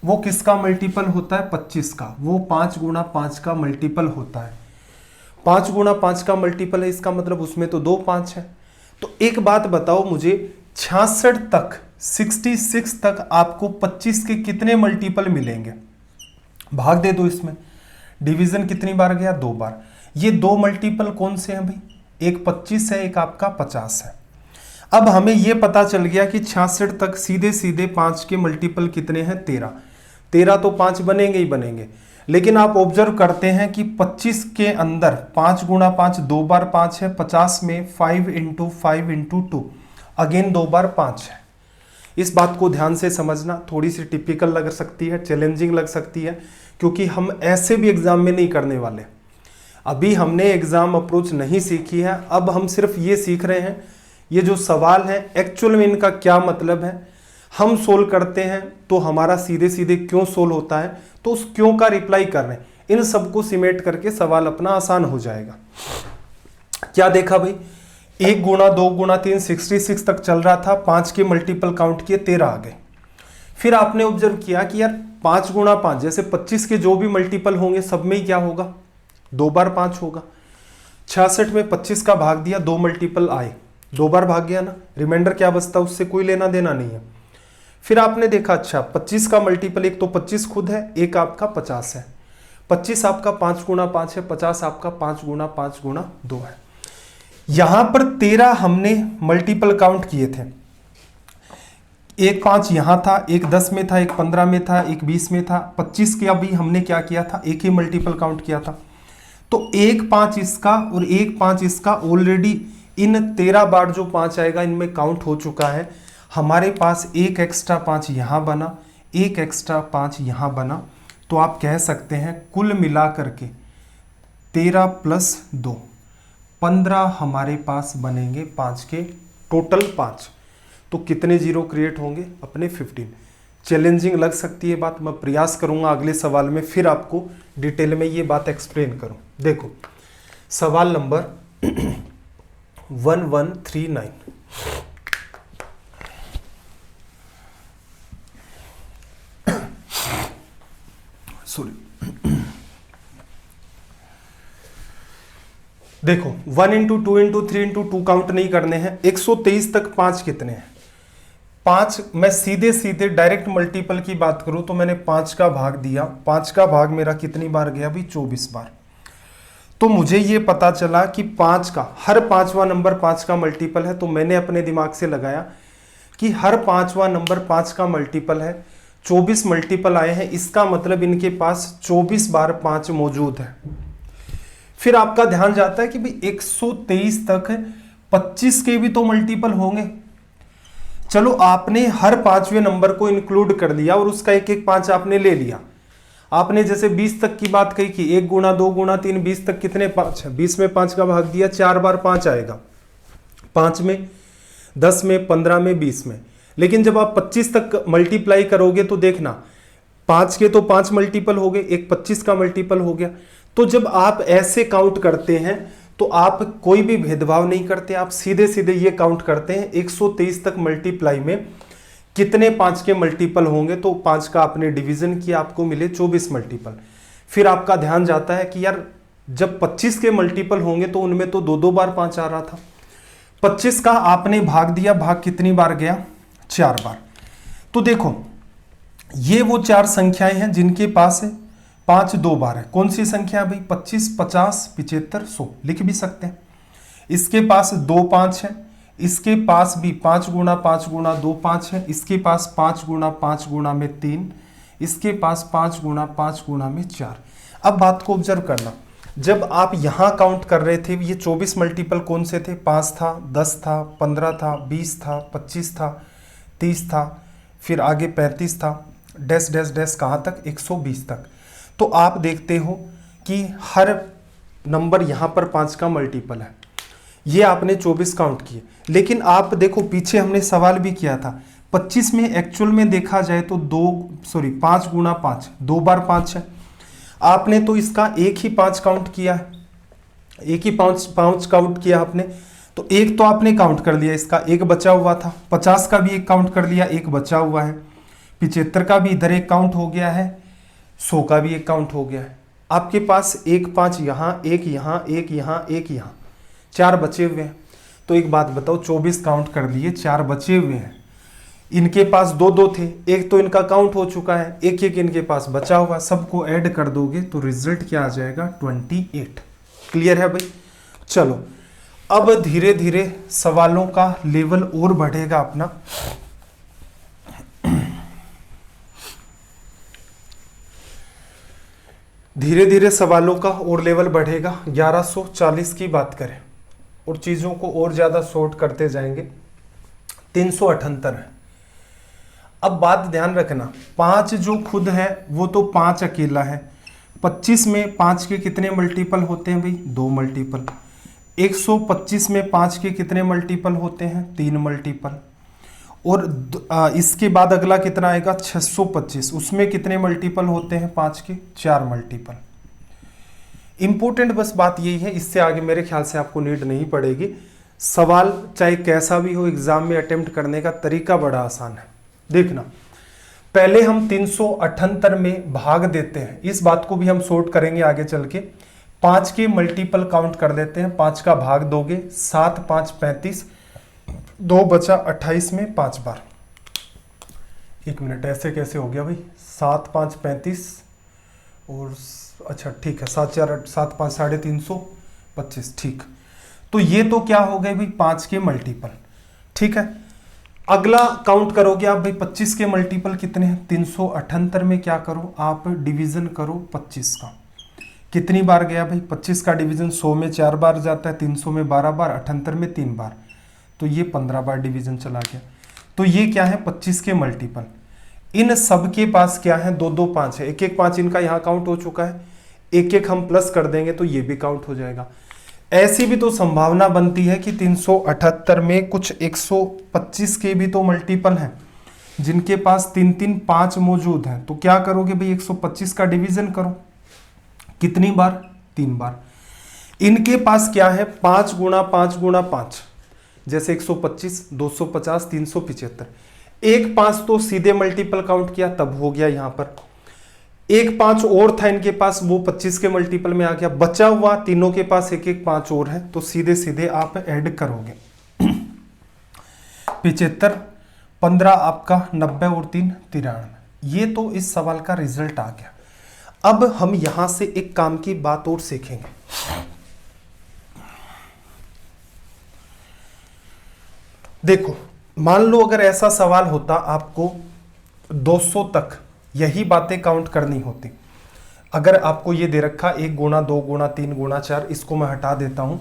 वो किसका मल्टीपल होता है? 25 का। वो 5 गुणा 5 का मल्टीपल होता है। 5 गुणा 5 का मल्टीपल है, इसका मतलब उसमें तो 2 5 है। तो एक बात बताओ मुझे, 66 तक, 66 तक आपको 25 के कितने मल्टीपल मिलेंगे? भाग दे दो इसमें। डिवीजन कितनी बार गया? 2 बार। ये 2 मल्टीपल कौन से हैं भाई? एक 25 है, एक आपका 50 है। अब हमें यह पता चल गया कि 66 तक सीधे सीधे 5 के मल्टीपल कितने हैं? 13। 13 तो 5 बनेंगे ही बनेंगे। लेकिन आप ऑब्जर्व करते हैं कि 25 के अंदर 5 गुणा 5 2 बार 5 है, 50 में 5 इंटू 5 इंटू 2 अगेन 2 बार 5 है। इस बात को ध्यान से समझना, थोड़ी सी टिपिकल लग सकती है, चैलेंजिंग लग सकती है, क्योंकि हम ऐसे भी एग्जाम में नहीं करने वाले। अभी हमने एग्जाम अप्रोच नहीं सीखी है, अब हम सिर्फ ये सीख रहे हैं ये जो सवाल है एक्चुअल में इनका क्या मतलब है। हम सोल्व करते हैं तो हमारा सीधे सीधे क्यों सोल्व होता है, तो उस क्यों का रिप्लाई कर रहे हैं, इन सबको सिमेट करके सवाल अपना आसान हो जाएगा। क्या देखा भाई? 1 गुणा 2 गुणा 3 66 तक चल रहा था, 5 के मल्टीपल काउंट किए, 13 आ गए। फिर आपने ऑब्जर्व किया कि यार 5 गुणा 5, जैसे 25 के जो भी मल्टीपल होंगे सब में ही क्या होगा? 2 बार 5 होगा। 66 में 25 का भाग दिया, 2 मल्टीपल आए, 2 बार भाग गया ना, रिमाइंडर क्या बचता, उससे कोई लेना देना नहीं है। फिर आपने देखा अच्छा 25 का मल्टीपल, एक तो 25 खुद है, एक आपका 50 है। 25 आपका 5 गुणा 5 है, 50 आपका 5 गुणा 5 गुणा 2 है। यहां पर 13 हमने मल्टीपल काउंट किए थे। एक 5 यहां था, एक 10 में था, एक 15 में था, एक 20 में था। 25 के अभी हमने क्या किया था? एक ही मल्टीपल काउंट किया था। तो एक 5 इसका और एक 5 इसका ऑलरेडी इन 13 बार जो 5 आएगा इनमें काउंट हो चुका है। हमारे पास एक एक्स्ट्रा 5 यहां बना, एक एक्स्ट्रा 5 यहां बना। तो आप कह सकते हैं कुल मिला करके 13 प्लस 2 15 हमारे पास बनेंगे 5 के, टोटल 5। तो कितने जीरो क्रिएट होंगे अपने 15। चैलेंजिंग लग सकती है बात, मैं प्रयास करूंगा अगले सवाल में फिर आपको डिटेल में ये बात एक्सप्लेन करूं। देखो सवाल नंबर 1139। सॉरी, देखो 1 इंटू 2 इंटू 3 इंटू 2 काउंट नहीं करने हैं। 123 तक 5 कितने हैं? 5, मैं सीधे सीधे डायरेक्ट मल्टीपल की बात करूं तो मैंने 5 का भाग दिया, 5 का भाग मेरा कितनी बार गया भाई? 24 बार। तो मुझे ये पता चला कि 5 का हर पांचवा नंबर 5 का मल्टीपल है। तो मैंने अपने दिमाग से लगाया कि हर पांचवा नंबर 5 का मल्टीपल है, 24 मल्टीपल आए हैं, इसका मतलब इनके पास 24 बार 5 मौजूद है। फिर आपका ध्यान जाता है कि भाई 123 तक 25 के भी तो मल्टीपल होंगे। चलो आपने हर पांचवें नंबर को इंक्लूड कर दिया और उसका एक एक 5 आपने ले लिया। आपने जैसे 20 तक की बात कही कि 1 गुना 2 गुना 3, 20 तक कितने 5 है? 20 में 5 का भाग दिया, 4 बार 5 आएगा, 5 में, 10 में, 15 में, 20 में। लेकिन जब आप 25 तक मल्टीप्लाई करोगे तो देखना 5 के तो 5 मल्टीपल हो गए, एक 25 का मल्टीपल हो गया। तो जब आप ऐसे काउंट करते हैं तो आप कोई भी भेदभाव नहीं करते, आप सीधे सीधे ये काउंट करते हैं 123 तक मल्टीप्लाई में कितने 5 के मल्टीपल होंगे। तो 5 का आपने डिवीजन किया, आपको मिले 24 मल्टीपल। फिर आपका ध्यान जाता है कि यार जब 25 के मल्टीपल होंगे तो उनमें तो 2 बार 5 आ रहा था। 25 का आपने भाग दिया, भाग कितनी बार गया? 4 बार। तो देखो ये वो 4 संख्याएं हैं जिनके पास 5 2 बार है। कौन सी संख्या है भाई? 25, 50, 75, 100 लिख भी सकते हैं। इसके पास 2 5 है, इसके पास भी 5 गुना 5 गुना 2 5 है, इसके पास 5 गुना 5 गुना में 3, इसके पास 5 गुना 5 गुना में 4। अब बात को ऑब्जर्व करना, जब आप यहां काउंट कर रहे थे ये 24 मल्टीपल कौन से थे? 5 था, 10 था, 15 था, 20 था, 25 था, 30 था, फिर आगे 35 था, डैश डैश डैश कहां तक? 120 तक। तो आप देखते हो कि हर नंबर यहां पर 5 का मल्टीपल है। ये आपने 24 काउंट किए। लेकिन आप देखो पीछे हमने सवाल भी किया था, 25 में एक्चुअल में देखा जाए तो 5 गुना 5, 2 बार 5 है। आपने तो इसका एक ही 5 काउंट किया है, एक ही 5 काउंट किया आपने। तो एक तो आपने काउंट कर लिया, इसका एक बचा हुआ था। 50 का भी एक काउंट कर लिया, एक बचा हुआ है। 75 का भी इधर एक काउंट हो गया है, 100 का भी एक काउंट हो गया है। आपके पास एक 5 यहां, एक यहां, एक यहां, एक यहां, 4 बचे हुए हैं। तो एक बात बताओ, 24 काउंट कर लिए, 4 बचे हुए हैं। इनके पास 2 2 थे, एक तो इनका काउंट हो चुका है, एक एक इनके पास बचा हुआ। सबको ऐड कर दोगे तो रिजल्ट क्या आ जाएगा? 28। क्लियर है भाई? चलो अब धीरे धीरे सवालों का लेवल और बढ़ेगा अपना। धीरे धीरे सवालों का और लेवल बढ़ेगा। 1140 की बात करें और चीजों को और ज्यादा शॉर्ट करते जाएंगे। 378 है। अब बात ध्यान रखना, 5 जो खुद है वो तो 5 अकेला है। 25 में 5 के कितने मल्टीपल होते हैं भाई? 2 मल्टीपल। 125 में 5 के कितने मल्टीपल होते हैं? 3 मल्टीपल। और इसके बाद अगला कितना आएगा? 625, उसमें कितने मल्टीपल होते हैं 5 के? 4 मल्टीपल। इंपॉर्टेंट बस बात यही है, इससे आगे मेरे ख्याल से आपको नीड नहीं पड़ेगी। सवाल चाहे कैसा भी हो, एग्जाम में अटेम्प्ट करने का तरीका बड़ा आसान है। देखना, पहले हम 378 में भाग देते हैं, इस बात को भी हम सॉर्ट करेंगे आगे चल के। 5 के मल्टीपल काउंट कर देते हैं, 5 का भाग दोगे, 7 5 35, 2 बचा 28 में 5 बार। एक मिनट, ऐसे कैसे हो गया भाई? 7 5 35 और अच्छा ठीक है, 7 4 7 5 350, ठीक। तो ये तो क्या हो गए भाई? 5 के मल्टीपल। ठीक है, अगला काउंट करोगे आप भाई 25 के मल्टीपल कितने हैं? 378 में क्या करो आप? डिवीजन करो 25 का। कितनी बार गया भाई? 25 का डिवीजन 100 में 4 बार जाता है, 300 में 12 बार, 78 में 3 बार, तो ये 15 बार डिवीजन चला गया। तो ये क्या है? 25 के मल्टीपल। इन सब के पास क्या है? 2 2 5 है, एक एक 5 इनका यहाँ काउंट हो चुका है। एक एक हम प्लस कर देंगे तो ये भी काउंट हो जाएगा। ऐसी भी तो संभावना बनती है कि 378 में कुछ 125 के भी तो मल्टीपल हैं जिनके पास 3 3 5 मौजूद हैं। तो क्या करोगे भाई, 125 का डिवीजन करो। कितनी बार? 3 बार। इनके पास क्या है, 5 गुणा 5 गुणा 5, जैसे 125, 250, 375। एक 5 तो सीधे मल्टीपल काउंट किया तब हो गया यहां पर। एक 5 और था इनके पास, वो 25 के मल्टीपल में आ गया। बचा हुआ तीनों के पास एक एक 5 और है, तो सीधे सीधे आप ऐड करोगे। 75, 15 आपका 90 और 3 93। ये तो इस सवाल का रिजल्ट आ गया। अब हम यहां से एक काम की बात और सीखेंगे। देखो, मान लो अगर ऐसा सवाल होता आपको 200 तक यही बातें काउंट करनी होती। अगर आपको ये दे रखा 1 गुणा 2 गुणा 3 गुणा 4, इसको मैं हटा देता हूं,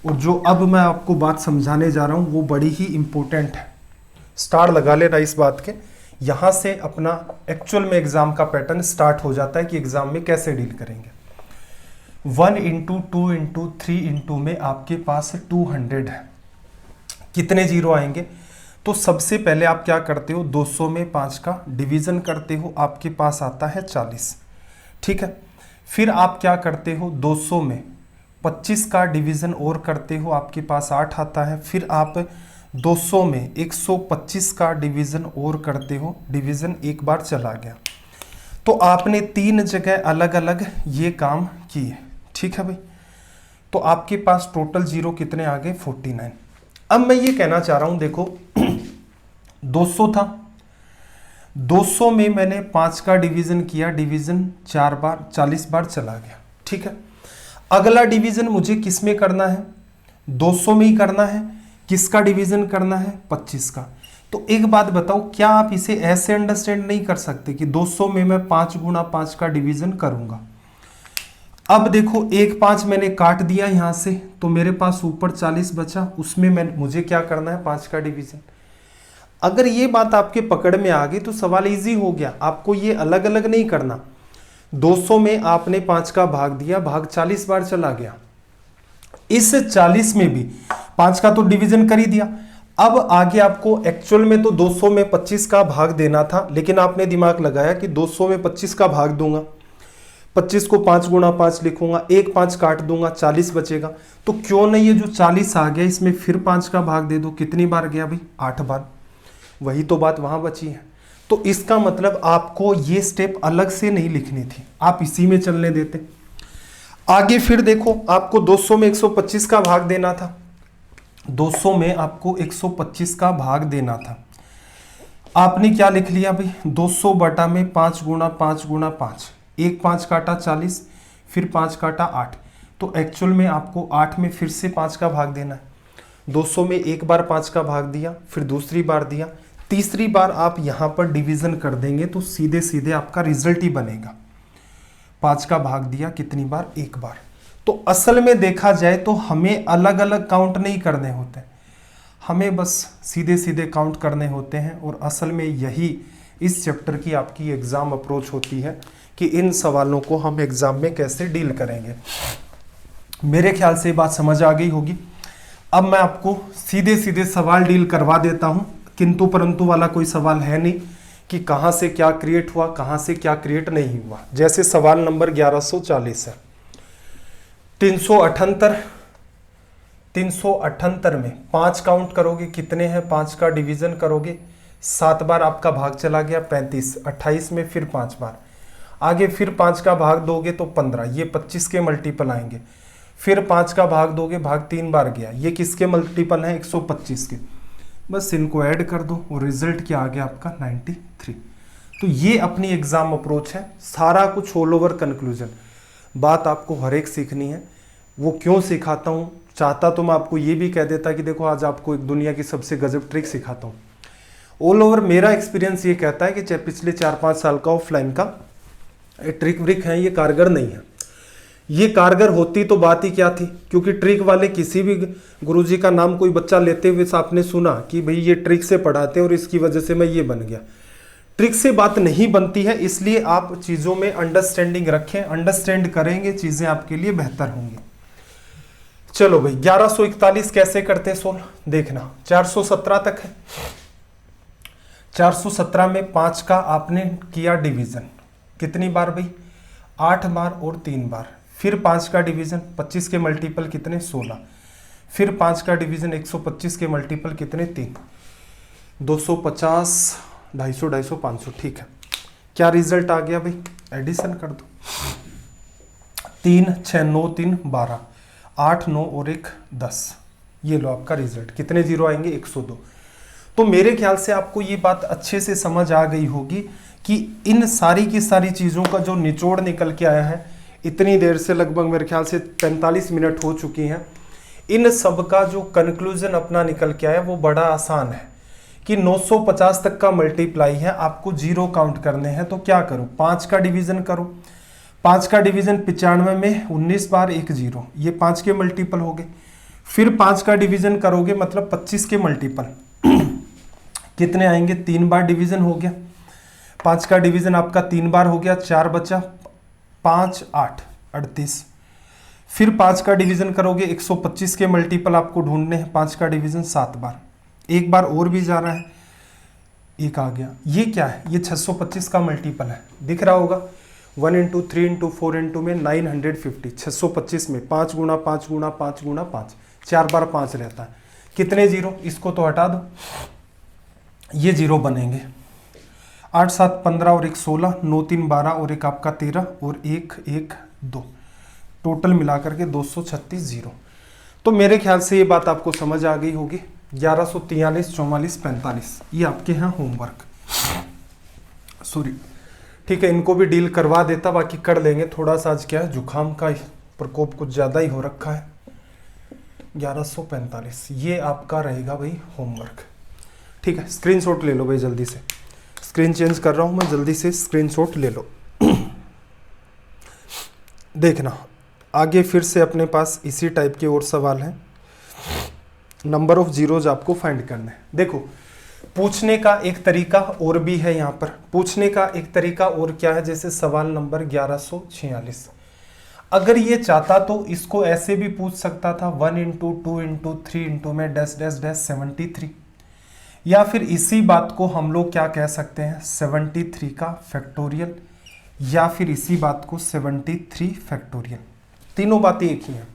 और जो अब मैं आपको बात समझाने जा रहा हूं वो बड़ी ही इंपॉर्टेंट है। स्टार लगा लेना इस बात के। यहां से अपना एक्चुअल में एग्जाम का पैटर्न स्टार्ट हो जाता है कि एग्जाम में कैसे डील करेंगे। 1 इंटू 2 इंटू 3 इंटू में आपके पास 200 है। कितने जीरो आएंगे? तो सबसे पहले आप क्या करते हो, 200 में 5 का डिवीजन करते हो, आपके पास आता है 40। ठीक है। फिर आप क्या करते हो, 200 में 25 का डिवीजन और करते हो, आपके पास 8 आता है। फिर आप 200 में 125 का डिवीजन और करते हो, डिवीजन एक बार चला गया। तो आपने 3 जगह अलग अलग ये काम किए। ठीक है भाई। तो आपके पास टोटल जीरो कितने आ गए, 49। अब मैं ये कहना चाह रहा हूं, देखो 200 था, 200 में मैंने 5 का डिवीजन किया, डिवीजन 4 बार 40 बार चला गया। ठीक है। अगला डिवीजन मुझे किस में करना है, 200 में ही करना है। किसका डिवीजन करना है, 25 का। तो एक बात बताओ, क्या आप इसे ऐसे अंडरस्टैंड नहीं कर सकते कि 200 में मैं 5 गुणा 5 का डिवीजन करूंगा। अब देखो, एक 5 मैंने काट दिया यहां से, तो मेरे पास ऊपर 40 बचा, उसमें मुझे क्या करना है, 5 का डिवीजन। अगर ये बात आपके पकड़ में आ गई तो सवाल इजी हो गया। आपको ये अलग अलग नहीं करना। 200 में आपने 5 का भाग दिया, भाग 40 बार चला गया। इस 40 में भी 5 का तो डिवीजन कर ही दिया। अब आगे आपको एक्चुअल में तो 200 में 25 का भाग देना था, लेकिन आपने दिमाग लगाया कि 200 में 25 का भाग दूंगा, 25 को 5 गुणा 5 लिखूंगा, एक 5 काट दूंगा, 40 बचेगा। तो क्यों नहीं ये जो 40 आ गया इसमें फिर 5 का भाग दे दो। कितनी बार गया भाई, 8 बार। वही तो बात वहां बची है। तो इसका मतलब आपको ये स्टेप अलग से नहीं लिखनी थी, आप इसी में चलने देते। आगे फिर देखो, आपको 200 में 125 का भाग देना था, 200 में आपको 125 का भाग देना था। आपने क्या लिख लिया भाई, 200 बटा में 5 गुणा 5 गुणा 5, एक 5 काटा 40, फिर 5 काटा 8। तो एक्चुअल में आपको 8 में फिर से 5 का भाग देना है। 200 में एक बार 5 का भाग दिया, फिर दूसरी बार दिया, तीसरी बार आप यहां पर डिवीजन कर देंगे तो सीधे सीधे आपका रिजल्ट ही बनेगा। 5 का भाग दिया कितनी बार, एक बार। तो असल में देखा जाए तो हमें अलग अलग काउंट नहीं करने होते, हमें बस सीधे सीधे काउंट करने होते हैं। और असल में यही इस चैप्टर की आपकी एग्जाम अप्रोच होती है कि इन सवालों को हम एग्जाम में कैसे डील करेंगे। मेरे ख्याल से बात समझ आ गई होगी। अब मैं आपको सीधे सीधे सवाल डील करवा देता हूं। किंतु परंतु वाला कोई सवाल है नहीं कि कहां से क्या क्रिएट हुआ, कहां से क्या क्रिएट नहीं हुआ। जैसे सवाल नंबर 1140 है, 378 में 5 काउंट करोगे कितने हैं, 5 का डिवीजन करोगे, 7 बार आपका भाग चला गया, 35, 28 में फिर 5 बार, आगे फिर 5 का भाग दोगे तो 15, ये 25 के मल्टीपल आएंगे। फिर 5 का भाग दोगे, भाग 3 बार गया, ये किसके मल्टीपल हैं, 125 के। बस इनको ऐड कर दो और रिजल्ट क्या आ गया आपका, 93। तो ये अपनी एग्जाम अप्रोच है, सारा कुछ ऑल ओवर कंक्लूजन। बात आपको हर एक सीखनी है। वो क्यों सिखाता हूँ, चाहता तो मैं आपको ये भी कह देता कि देखो आज आपको एक दुनिया की सबसे गजब ट्रिक सिखाता हूँ। ऑल ओवर मेरा एक्सपीरियंस ये कहता है कि चाहे पिछले 4-5 साल का ऑफलाइन का ट्रिक व्रिक है, ये कारगर नहीं है। ये कारगर होती तो बात ही क्या थी, क्योंकि ट्रिक वाले किसी भी गुरुजी का नाम कोई बच्चा लेते हुए आपने सुना कि भाई ये ट्रिक से पढ़ाते और इसकी वजह से मैं ये बन गया। ट्रिक से बात नहीं बनती है, इसलिए आप चीजों में अंडरस्टैंडिंग रखें, अंडरस्टैंड करेंगे चीजें आपके लिए बेहतर होंगी। चलो भाई 1141 कैसे करते हैं सोल्व, देखना 417 तक है। 417 में 5 का आपने किया डिवीजन, कितनी बार भाई, 8 बार और 3 बार। फिर 5 का डिवीजन, 25 के मल्टीपल कितने, 16। फिर 5 का डिवीजन 125 के मल्टीपल कितने, 3। 250, 250, 250, 500, ठीक है। क्या रिजल्ट आ गया भाई, एडिशन कर दो। 3, 6, 9, 3, 12, 8, 9 और 1, 10। ये लो आपका रिजल्ट, कितने जीरो आएंगे, 102। तो मेरे ख्याल से आपको ये बात अच्छे से समझ आ गई होगी कि इन सारी की सारी चीज़ों का जो निचोड़ निकल के आया है, इतनी देर से लगभग मेरे ख्याल से 45 मिनट हो चुकी हैं, इन सब का जो कंक्लूजन अपना निकल के आया वो बड़ा आसान है कि 950 तक का मल्टीप्लाई है, आपको जीरो काउंट करने हैं। तो क्या करो, 5 का डिवीजन करो। 5 का डिवीजन 95 में 19 बार 1 जीरो, ये 5 के मल्टीपल हो गए। फिर 5 का डिवीजन करोगे मतलब 25 के मल्टीपल कितने आएंगे, 3 बार डिवीजन हो गया। 5 का डिवीजन आपका 3 बार हो गया, 4 बचा, 5, 8, 38। फिर 5 का डिवीजन करोगे 125 के मल्टीपल आपको ढूंढने हैं, 5 का डिवीजन 7 बार, एक बार और भी जा रहा है, एक आ गया। ये क्या है, ये 625 का मल्टीपल है, दिख रहा होगा। 1 इंटू 3 इंटू 4 इंटू में 950, 625 में 5 गुणा 5 गुणा 5 गुणा 5, 4 बार 5 रहता है, कितने जीरो, इसको तो हटा दो, ये जीरो बनेंगे। 8, 7, 15 और 1, 16, 9, 3, 12 और 1 आपका 13 और 1, 1, 2, टोटल मिलाकर के 236 जीरो। तो मेरे ख्याल से ये बात आपको समझ आ गई होगी। 1143, 44, 45 ये आपके यहाँ होमवर्क, सॉरी ठीक है, इनको भी डील करवा देता, बाकी कर लेंगे। थोड़ा सा आज क्या है, जुकाम का प्रकोप कुछ ज़्यादा ही हो रखा है। 1145 ये आपका रहेगा भाई होमवर्क, ठीक है। स्क्रीनशॉट ले लो भाई जल्दी से, स्क्रीन चेंज कर रहा हूँ मैं, जल्दी से स्क्रीनशॉट ले लो। देखना आगे फिर से अपने पास इसी टाइप के और सवाल हैं। नंबर ऑफ जीरोज आपको फाइंड करना है। देखो पूछने का एक तरीका और भी है, यहाँ पर पूछने का एक तरीका और क्या है, जैसे सवाल नंबर 1146, अगर ये चाहता तो इसको ऐसे भी पूछ सकता था, 1 इंटू 2 इंटू 3 इंटू में डैश डैश डैश 73, या फिर इसी बात को हम लोग क्या कह सकते हैं, 73 का फैक्टोरियल, या फिर इसी बात को 73 फैक्टोरियल। तीनों बातें एक ही हैं।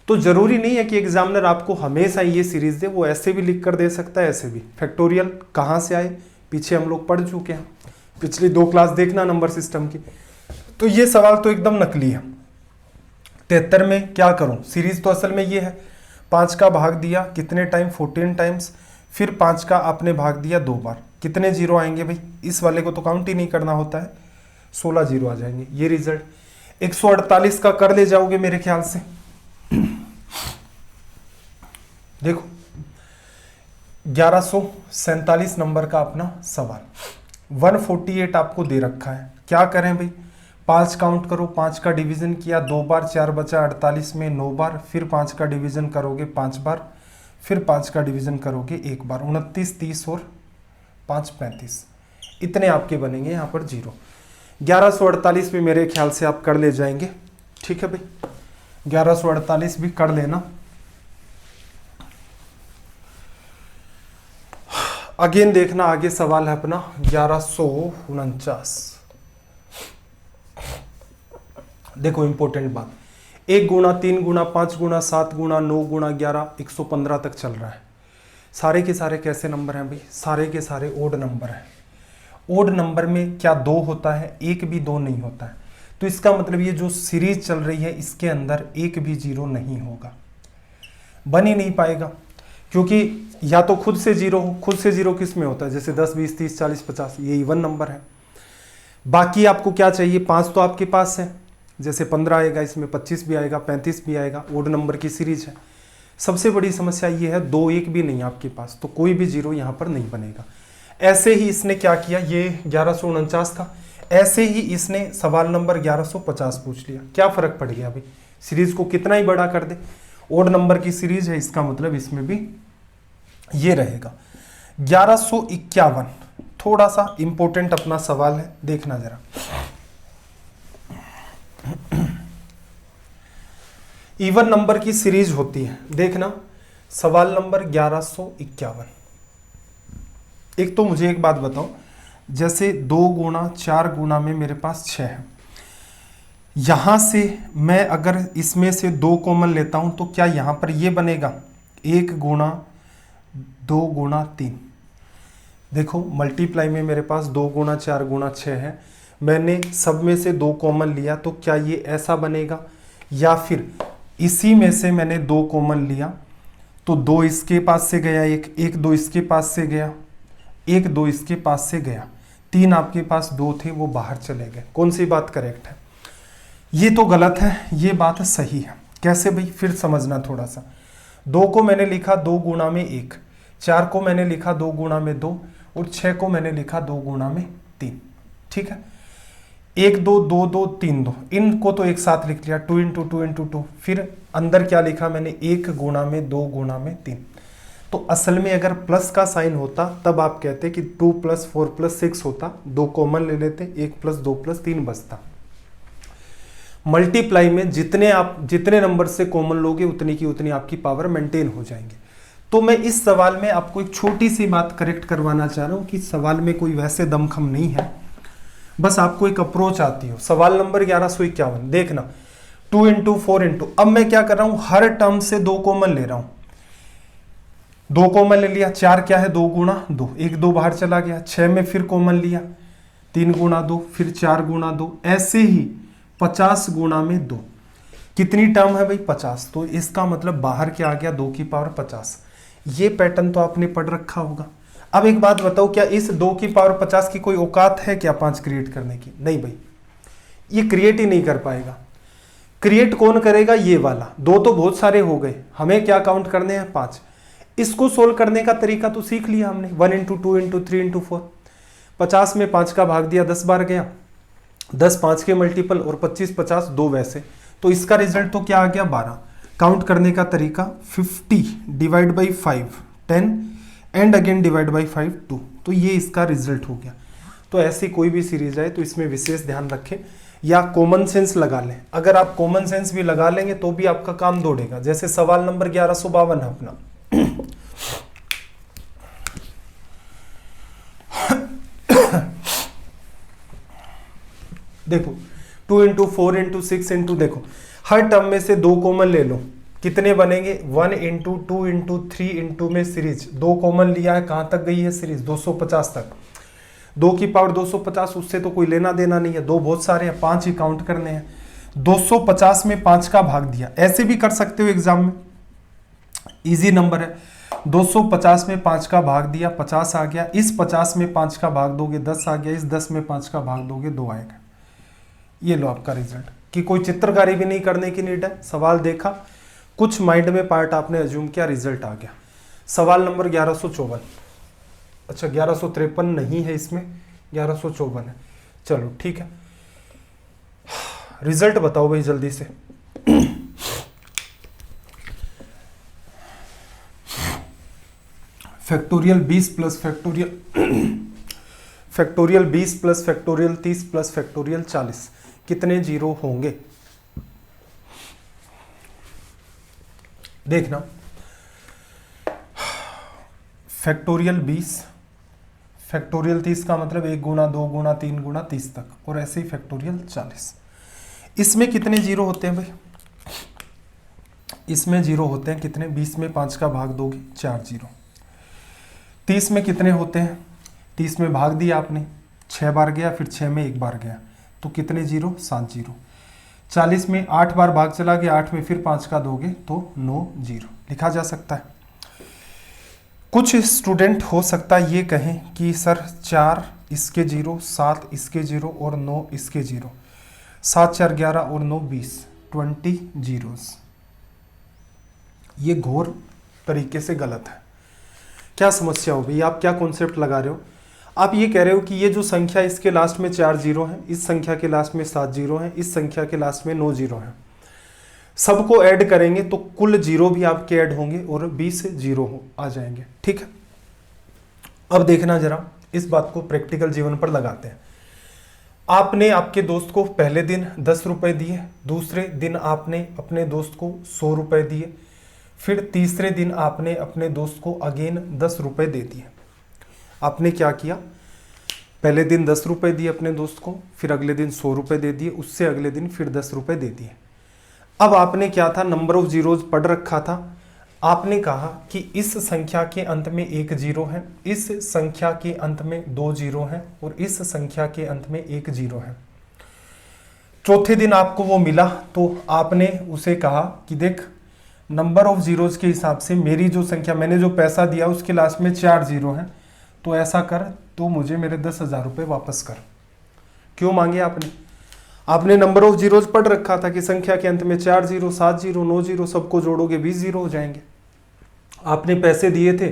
तो जरूरी नहीं है कि एग्जामिनर आपको हमेशा ये सीरीज दे, वो ऐसे भी लिख कर दे सकता है, ऐसे भी। फैक्टोरियल कहाँ से आए, पीछे हम लोग पढ़ चुके हैं, पिछली 2 क्लास देखना नंबर सिस्टम की। तो ये सवाल तो एकदम नकली है। 73 में क्या करूं, सीरीज तो असल में ये है, 5 का भाग दिया कितने टाइम, 14 टाइम्स, फिर 5 का आपने भाग दिया 2 बार, कितने जीरो आएंगे भाई, इस वाले को तो काउंट ही नहीं करना होता है, 16 जीरो आ जाएंगे। ये रिजल्ट 148 का कर ले जाओगे मेरे ख्याल से। देखो 1147 नंबर का अपना सवाल, 148 आपको दे रखा है, क्या करें भाई, 5 काउंट करो, 5 का डिवीजन किया 2 बार, 4 बचा, 48 में 9 बार, फिर 5 का डिवीजन करोगे 5 बार, फिर 5 का डिवीजन करोगे 1 बार, 29, 30 और 5, 35, इतने आपके बनेंगे यहाँ पर जीरो। 1148 भी मेरे ख्याल से आप कर ले जाएंगे, ठीक है भाई, 1148 भी कर लेना। अगेन देखना आगे सवाल है अपना 1149। देखो इंपॉर्टेंट बात, 1 गुणा 3 गुणा 5 गुणा 7 गुणा 9 गुणा 11, 115 तक चल रहा है। सारे के सारे कैसे नंबर हैं भाई, सारे के सारे ओड नंबर हैं। ओड नंबर में क्या 2 होता है, एक भी 2 नहीं होता है। तो इसका मतलब ये जो सीरीज चल रही है इसके अंदर एक भी जीरो नहीं होगा, बन ही नहीं पाएगा, क्योंकि या तो खुद से जीरो हो। खुद से जीरो किस में होता है, जैसे 10, 20, 30, 40, 50, ये इवन नंबर है। बाकी आपको क्या चाहिए, 5 तो आपके पास है, जैसे 15 आएगा, इसमें 25 भी आएगा, 35 भी आएगा, ओड नंबर की सीरीज है। सबसे बड़ी समस्या ये है 2 1 भी नहीं आपके पास, तो कोई भी जीरो यहाँ पर नहीं बनेगा। ऐसे ही इसने क्या किया, ये 1149 था, ऐसे ही इसने सवाल नंबर 1150 पूछ लिया। क्या फर्क पड़ गया भाई, सीरीज को कितना ही बड़ा कर दे, ओड नंबर की सीरीज है, इसका मतलब इसमें भी ये रहेगा। 1151 थोड़ा सा इंपॉर्टेंट अपना सवाल है, देखना जरा। इवन नंबर की सीरीज होती है, देखना सवाल नंबर 1151। एक तो मुझे एक बात बताओ, जैसे 2 गुणा 4 गुणा में मेरे पास 6 है, यहां से मैं अगर इसमें से 2 कॉमन लेता हूं तो क्या यहां पर ये बनेगा 1 गुणा 2 गुणा 3। देखो मल्टीप्लाई में मेरे पास 2 गुणा 4 गुणा 6 है, मैंने सब में से 2 कॉमन लिया तो क्या ये ऐसा बनेगा, या फिर इसी में से मैंने 2 कॉमन लिया तो 2 इसके पास से गया, एक 2 इसके पास से गया, 1 2 इसके पास से गया, 3 आपके पास 2 थे वो बाहर चले गए। कौन सी बात करेक्ट है? ये तो गलत है, ये बात सही है। कैसे भाई, फिर समझना थोड़ा सा। 2 को मैंने लिखा 2 गुणा में 1, 4 को मैंने लिखा 2 गुणा में 2 और 6 को मैंने लिखा 2 गुणा में 3। ठीक है, 1 2 2 2 3 2, इनको तो एक साथ लिख लिया 2 इंटू 2 इंटू 2। फिर अंदर क्या लिखा मैंने 1 गुणा में 2 गुणा में 3। तो असल में अगर प्लस का साइन होता तब आप कहते कि 2 + 4 + 6 होता, 2 कॉमन ले लेते, 1 + 2 + 3 बचता। मल्टीप्लाई में जितने नंबर से कॉमन लोगे उतनी की उतनी आपकी पावर मेंटेन हो जाएंगे। तो मैं इस सवाल में आपको एक छोटी सी बात करेक्ट करवाना चाह रहा हूं कि सवाल में कोई वैसे दमखम नहीं है, बस आपको एक अप्रोच आती हो। सवाल नंबर 1151 देखना, 2 इंटू 4 इंटू, अब मैं क्या कर रहा हूं, हर टर्म से 2 कॉमन ले रहा हूं। 2 कॉमन ले लिया, 4 क्या है 2 गुणा 2, 1 2 बाहर चला गया। 6 में फिर कॉमन लिया 3 गुणा 2, फिर 4 गुणा 2, ऐसे ही 50 गुणा में 2। कितनी टर्म है भाई 50, तो इसका मतलब बाहर क्या आ गया 2 की पावर 50। ये पैटर्न तो आपने पढ़ रखा होगा। अब एक बात बताओ, क्या इस 2 की पावर 50 की कोई औकात है क्या 5 क्रिएट करने की? नहीं भाई, ये क्रिएट ही नहीं कर पाएगा। क्रिएट कौन करेगा? ये वाला। 2 तो बहुत सारे हो गए, हमें क्या काउंट करने हैं 5। इसको सोल्व करने का तरीका तो सीख लिया हमने, 1 इंटू 2 इंटू 3 इंटू 4। 50 में 5 का भाग दिया, 10 बार गया, 10 5 के मल्टीपल और 25 50 2 वैसे, तो इसका रिजल्ट तो क्या आ गया 12। काउंट करने का तरीका 50 divide by 5 10 and again divide by 5 2, तो ये इसका रिजल्ट हो गया। तो ऐसी कोई भी सीरीज आए तो इसमें विशेष ध्यान रखें, या कॉमन सेंस लगा लें। अगर आप कॉमन सेंस भी लगा लेंगे तो भी आपका काम दौड़ेगा। जैसे सवाल नंबर 1152 है अपना, देखो 2 इंटू 4 इंटू 6 इंटू, देखो हर टर्म में से 2 कॉमन ले लो, कितने बनेंगे 1 इंटू 2 इंटू 3 इंटू में सीरीज 2 कॉमन लिया है, कहां तक गई है सीरीज 250 तक। 2 की पावर 250, उससे तो कोई लेना देना नहीं है, 2 बहुत सारे हैं, 5 ही काउंट करने हैं। 250 में 5 का भाग दिया, ऐसे भी कर सकते हो एग्जाम में, इजी नंबर है। 250 में 5 का भाग दिया 50 आ गया, इस 50 में 5 का भाग दोगे 10 आ गया, इस 10 में 5 का भाग दोगे 2 आएगा। ये लो आपका रिजल्ट, कि कोई चित्रकारी भी नहीं करने की नीड है। सवाल देखा, कुछ माइंड में पार्ट आपने अज्यूम किया, रिजल्ट आ गया। सवाल नंबर 1154, अच्छा 1153 नहीं है इसमें, 1154 है। चलो ठीक है, रिजल्ट बताओ भाई जल्दी से। Factorial 20 plus factorial 20 plus factorial 30 plus factorial 40, कितने जीरो होंगे? देखना, फैक्टोरियल 20 फैक्टोरियल 30 का मतलब 1 गुणा 2 गुणा 3 गुणा 30 तक, और ऐसे ही फैक्टोरियल 40। इसमें कितने जीरो होते हैं भाई? इसमें जीरो होते हैं कितने? 20 में 5 का भाग दोगे 4 जीरो। 30 में कितने होते हैं? 30 में भाग दिया आपने, 6 बार गया, फिर 6 में 1 बार गया, तो कितने जीरो? 7 जीरो। 40 में 8 बार भाग चला गया, 8 में फिर 5 का दोगे तो 9 जीरो लिखा जा सकता है। कुछ स्टूडेंट हो सकता है ये कहें कि सर 4 इसके जीरो, 7 इसके जीरो और 9 इसके जीरो, 7 4 11 और 9 20, 20 जीरोस। ये घोर तरीके से गलत है। क्या समस्या हो भाई? आप क्या कॉन्सेप्ट लगा रहे हो? आप ये कह रहे हो कि ये जो संख्या इसके लास्ट में 4 जीरो है, इस संख्या के लास्ट में 7 जीरो है, इस संख्या के लास्ट में 9 जीरो है, सबको ऐड करेंगे तो कुल जीरो भी आपके ऐड होंगे और 20 जीरो आ जाएंगे। ठीक है, अब देखना जरा इस बात को प्रैक्टिकल जीवन पर लगाते हैं। आपने आपके दोस्त को पहले दिन 10 रुपए दिए, दूसरे दिन आपने अपने दोस्त को 100 रुपए दिए, फिर तीसरे दिन आपने अपने दोस्त को अगेन 10 रुपए दे दिए। आपने क्या किया, पहले दिन 10 रुपए दिए अपने दोस्त को, फिर अगले दिन 100 रुपए दे दिए, उससे अगले दिन फिर 10 रुपए दे दिए। अब आपने क्या था, नंबर ऑफ जीरोज पढ़ रखा था। आपने कहा कि इस संख्या के अंत में एक जीरो है, इस संख्या के अंत में 2 जीरो हैं और इस संख्या के अंत में 1 जीरो है। चौथे दिन आपको वो मिला तो आपने उसे कहा कि देख, नंबर ऑफ जीरोज के हिसाब से मेरी जो संख्या, मैंने जो पैसा दिया उसके लास्ट में 4 जीरो हैं, तो ऐसा कर, तो मुझे मेरे 10,000 रुपये वापस कर। क्यों मांगे आपने? आपने नंबर ऑफ जीरोज पढ़ रखा था कि संख्या के अंत में 4 जीरो, 7 जीरो, 9 जीरो, सबको जोड़ोगे 20 जीरो हो जाएंगे। आपने पैसे दिए थे,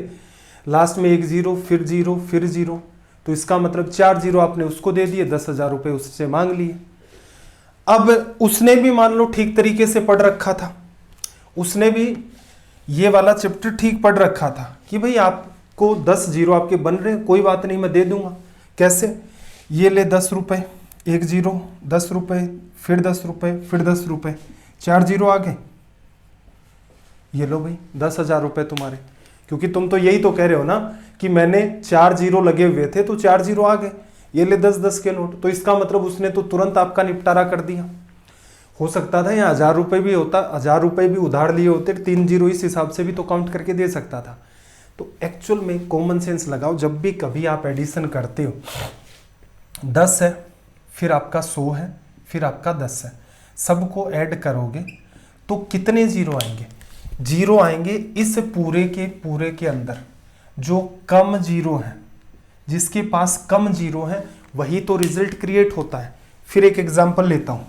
लास्ट में 1 जीरो, फिर जीरो, फिर जीरो, तो इसका मतलब 4 जीरो आपने उसको दे दिए, 10,000 रुपये उससे मांग लिए। अब उसने भी मान लो ठीक तरीके से पढ़ रखा था, उसने भी ये वाला चैप्टर ठीक पढ़ रखा था कि भाई आपको 10 जीरो आपके बन रहे हैं, कोई बात नहीं, मैं दे दूंगा। कैसे? ये ले 10 रुपये, 1 जीरो, 10 रुपये, फिर 10 रुपये, फिर 10 रुपये, 4 जीरो आ गए, ये लो भाई 10,000 रुपये तुम्हारे। क्योंकि तुम तो यही तो कह रहे हो ना कि मैंने 4 जीरो लगे हुए थे तो 4 जीरो आ गए, ये ले 10-10 के नोट। तो इसका मतलब उसने तो तुरंत आपका निपटारा कर दिया। हो सकता था यहाँ 1,000 रुपये भी होता, 1,000 रुपये भी उधार लिए होते, 3 जीरो इस हिसाब से भी तो काउंट करके दे सकता था। तो एक्चुअल में कॉमन सेंस लगाओ, जब भी कभी आप एडिशन करते हो, 10 है, फिर आपका 100 है, फिर आपका 10 है, सबको ऐड करोगे तो कितने जीरो आएंगे? जीरो आएंगे इस पूरे के अंदर जो कम जीरो है, जिसके पास कम जीरो है वही तो रिजल्ट क्रिएट होता है। फिर एक एग्जांपल लेता हूं,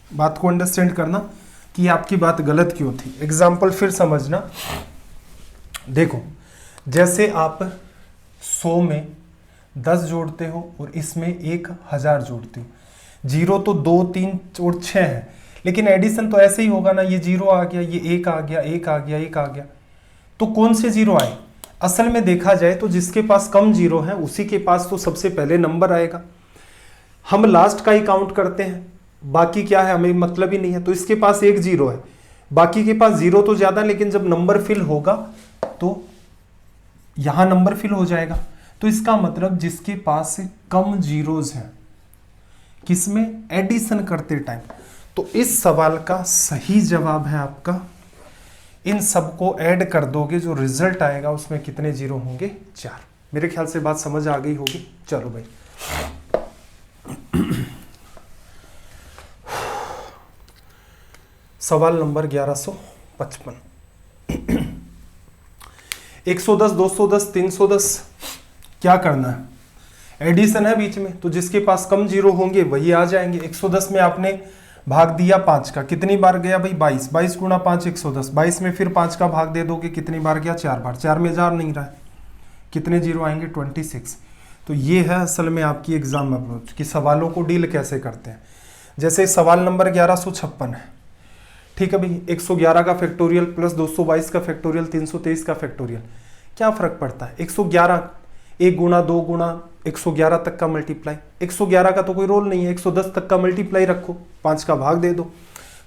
बात को अंडरस्टैंड करना कि आपकी बात गलत क्यों थी। एग्जांपल फिर समझना। देखो, जैसे आप 100 में 10 जोड़ते हो और इसमें 1,000 जोड़ते हो, जीरो तो 2, 3 और 6 है, लेकिन एडिशन तो ऐसे ही होगा ना, ये जीरो आ गया, ये 1 आ गया, 1 आ गया, 1 आ गया, तो कौन से जीरो आए? असल में देखा जाए तो जिसके पास कम जीरो है उसी के पास तो सबसे पहले नंबर आएगा। हम लास्ट का ही काउंट करते हैं, बाकी क्या है हमें मतलब ही नहीं है। तो इसके पास 1 जीरो है, बाकी के पास जीरो तो ज्यादा, लेकिन जब नंबर फिल होगा तो यहां नंबर फिल हो जाएगा। तो इसका मतलब जिसके पास कम जीरोज हैं, किसमें? एडिशन करते टाइम। तो इस सवाल का सही जवाब है आपका, इन सबको ऐड कर दोगे, जो रिजल्ट आएगा उसमें कितने जीरो होंगे? 4। मेरे ख्याल से बात समझ आ गई होगी। चलो भाई, सवाल नंबर 1155। 110, 210, 310 क्या करना है? एडिशन है बीच में, तो जिसके पास कम जीरो होंगे वही आ जाएंगे। 110 में आपने भाग दिया 5 का, कितनी बार गया भाई? 22। 22 गुणा 5 110। 22 में फिर 5 का भाग दे दोगे, कितनी बार गया? 4 बार। 4 में 4 नहीं रहा है, कितने जीरो आएंगे? 26। तो ये है असल में आपकी एग्जाम अप्रोच कि सवालों को डील कैसे करते हैं। जैसे सवाल नंबर 1156 है, ठीक है भाई, 111 का फैक्टोरियल प्लस 222 का फैक्टोरियल, 323 का फैक्टोरियल, क्या फर्क पड़ता है? 111 1 गुणा 2 गुणा 111 तक का मल्टीप्लाई, 111 का तो कोई रोल नहीं है, 110 तक का मल्टीप्लाई रखो, 5 का भाग दे दो,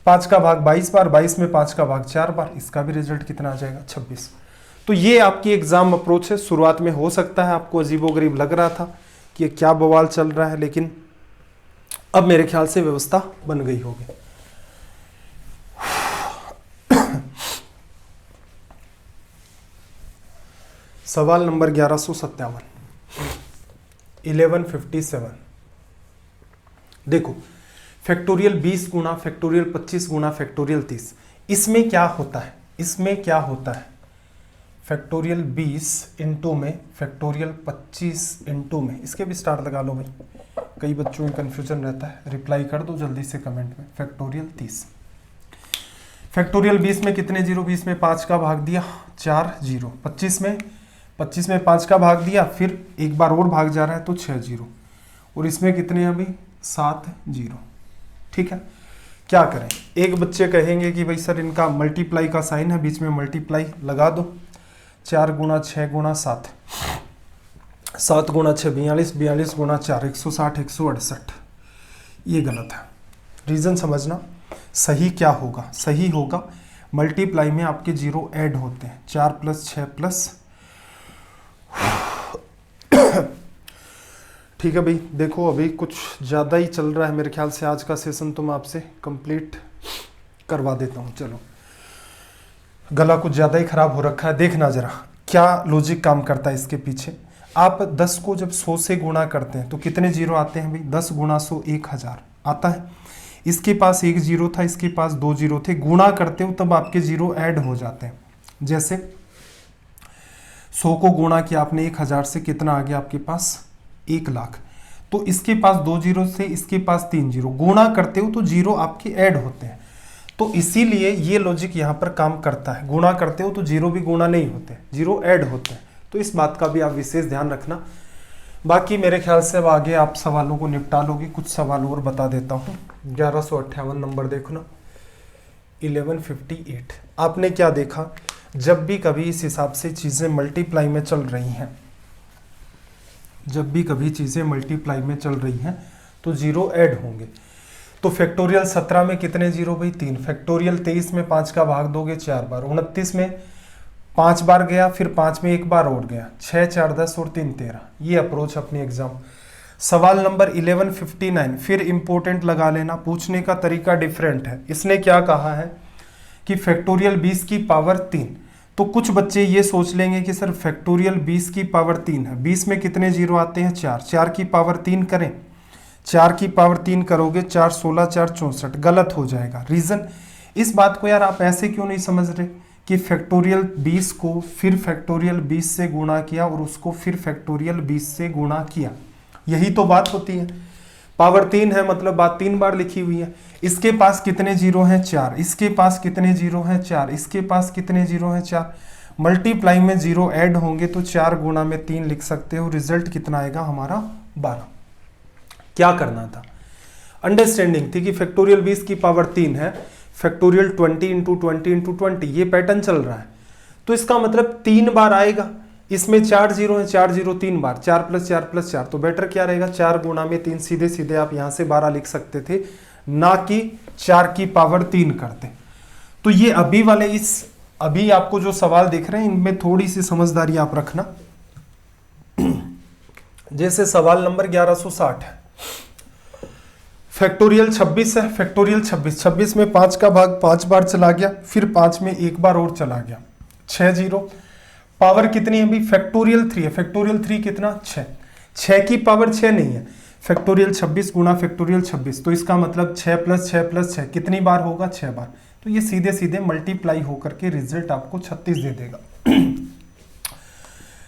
5 का भाग 22 बार, 22 में 5 का भाग 4 बार, इसका भी रिजल्ट कितना आ जाएगा? 26। तो ये आपकी एग्जाम अप्रोच है। शुरुआत में हो सकता है आपको अजीबोगरीब लग रहा था कि ये क्या बवाल चल रहा है, लेकिन अब मेरे ख्याल से व्यवस्था बन गई होगी। सवाल नंबर 1157, 1157। देखो, फैक्टोरियल 20 गुणा फैक्टोरियल 25 गुणा फैक्टोरियल 30, इसमें क्या होता है? इसमें क्या होता है? फैक्टोरियल 20 इंटू में फैक्टोरियल 25 इंटू में, इसके भी स्टार लगा लो भाई, कई बच्चों में कंफ्यूजन रहता है, रिप्लाई कर दो जल्दी से कमेंट में। फैक्टोरियल 30, फैक्टोरियल 20 में कितने जीरो? 20 में 5 का भाग दिया, 4 जीरो। 25 में 5 का भाग दिया, फिर एक बार और भाग जा रहा है तो 6 जीरो, और इसमें कितने हैं अभी? 7 जीरो। ठीक है, क्या करें? एक बच्चे कहेंगे कि भाई सर इनका मल्टीप्लाई का साइन है, बीच में मल्टीप्लाई लगा दो, 4 गुणा 6 गुणा 7, 7 गुणा 6 42, 42 गुणा 4 160, 168। ये गलत है। रीज़न समझना, सही क्या होगा? सही होगा मल्टीप्लाई में आपके जीरो ऐड होते हैं, 4 + 6 ठीक है भाई। देखो अभी कुछ ज़्यादा ही चल रहा है मेरे ख्याल से आज का सेशन, तो मैं आपसे कंप्लीट करवा देता हूँ। चलो, गला कुछ ज़्यादा ही खराब हो रखा है। देखना ज़रा क्या लॉजिक काम करता है इसके पीछे। आप 10 को जब 100 से गुणा करते हैं तो कितने जीरो आते हैं भाई? 10 गुणा 100 1000 आता है। इसके पास 1 जीरो था, इसके पास 2 जीरो थे। गुणा करते हो तब आपके जीरो ऐड हो जाते हैं। जैसे 100 को गुणा किया आपने 1000 से, कितना आ गया आपके पास? 1 लाख। तो इसके पास 2 जीरो से, इसके पास 3 जीरो। गुणा करते हो तो जीरो आपके ऐड होते हैं। तो इसीलिए ये लॉजिक यहाँ पर काम करता है। गुणा करते हो तो जीरो भी गुणा नहीं होते, जीरो ऐड होते हैं। तो इस बात का भी आप विशेष ध्यान रखना। बाकी मेरे ख्याल से अब आगे आप सवालों को निपटा लोगे। कुछ सवाल और बता देता हूँ। 1158 नंबर देखो ना, 1158। आपने क्या देखा? जब भी कभी इस हिसाब से चीज़ें मल्टीप्लाई में चल रही हैं, जब भी कभी चीज़ें मल्टीप्लाई में चल रही हैं तो जीरो ऐड होंगे। तो फैक्टोरियल 17 में कितने जीरो भाई? 3। फैक्टोरियल 23 में 5 का भाग दोगे 4 बार। 29 में 5 बार गया, फिर 5 में 1 बार और गया। 6 4 10 और 3 13। ये अप्रोच अपनी एग्जाम। सवाल नंबर 1159 फिर इंपॉर्टेंट लगा लेना, पूछने का तरीका डिफरेंट है। इसने क्या कहा है कि फैक्टोरियल 20 की पावर 3। तो कुछ बच्चे ये सोच लेंगे कि सर फैक्टोरियल 20 की पावर 3 है, 20 में कितने जीरो आते हैं? 4। 4 की पावर 3 करें, 4 की पावर 3 करोगे 4 16 4 64। गलत हो जाएगा। रीज़न, इस बात को यार आप ऐसे क्यों नहीं समझ रहे कि फैक्टोरियल 20 को फिर फैक्टोरियल 20 से गुणा किया और उसको फिर फैक्टोरियल 20 से गुणा किया। यही तो बात होती है। पावर 3 है मतलब बात 3 बार लिखी हुई है। इसके पास कितने जीरो हैं? 4। इसके पास कितने जीरो हैं? 4। इसके पास कितने जीरो हैं? 4। मल्टीप्लाई में जीरो ऐड होंगे तो 4 गुणा में 3 लिख सकते हो। रिजल्ट कितना आएगा हमारा? 12। क्या करना था? अंडरस्टैंडिंग थी कि फैक्टोरियल 20 की पावर 3 है, फैक्टोरियल 20 इंटू 20 इंटू 20, ये पैटर्न चल रहा है। तो इसका मतलब 3 बार आएगा। इसमें 4 जीरो है, 4 जीरो 3 बार, 4 + 4 + 4। तो बेटर क्या रहेगा? 4 गुणा में 3। सीधे सीधे आप यहां से 12 लिख सकते थे, ना कि 4 की पावर 3 करते। तो ये अभी वाले अभी आपको जो सवाल दिख रहे हैं इनमें थोड़ी सी समझदारी आप रखना। जैसे सवाल नंबर 1160 है, फैक्टोरियल 26 है। फैक्टोरियल 26 में 5 का भाग 5 बार चला गया, फिर 5 में 1 बार और चला गया। 6 जीरो। पावर कितनी है भाई? फैक्टोरियल 3 है। फैक्टोरियल 3 कितना? 6। 6 की पावर 6 नहीं है। फैक्टोरियल 26 गुणा फैक्टोरियल 26, तो इसका मतलब 6 + 6 + 6 कितनी बार होगा? 6 बार। तो ये सीधे सीधे मल्टीप्लाई होकर के रिजल्ट आपको 36 दे देगा।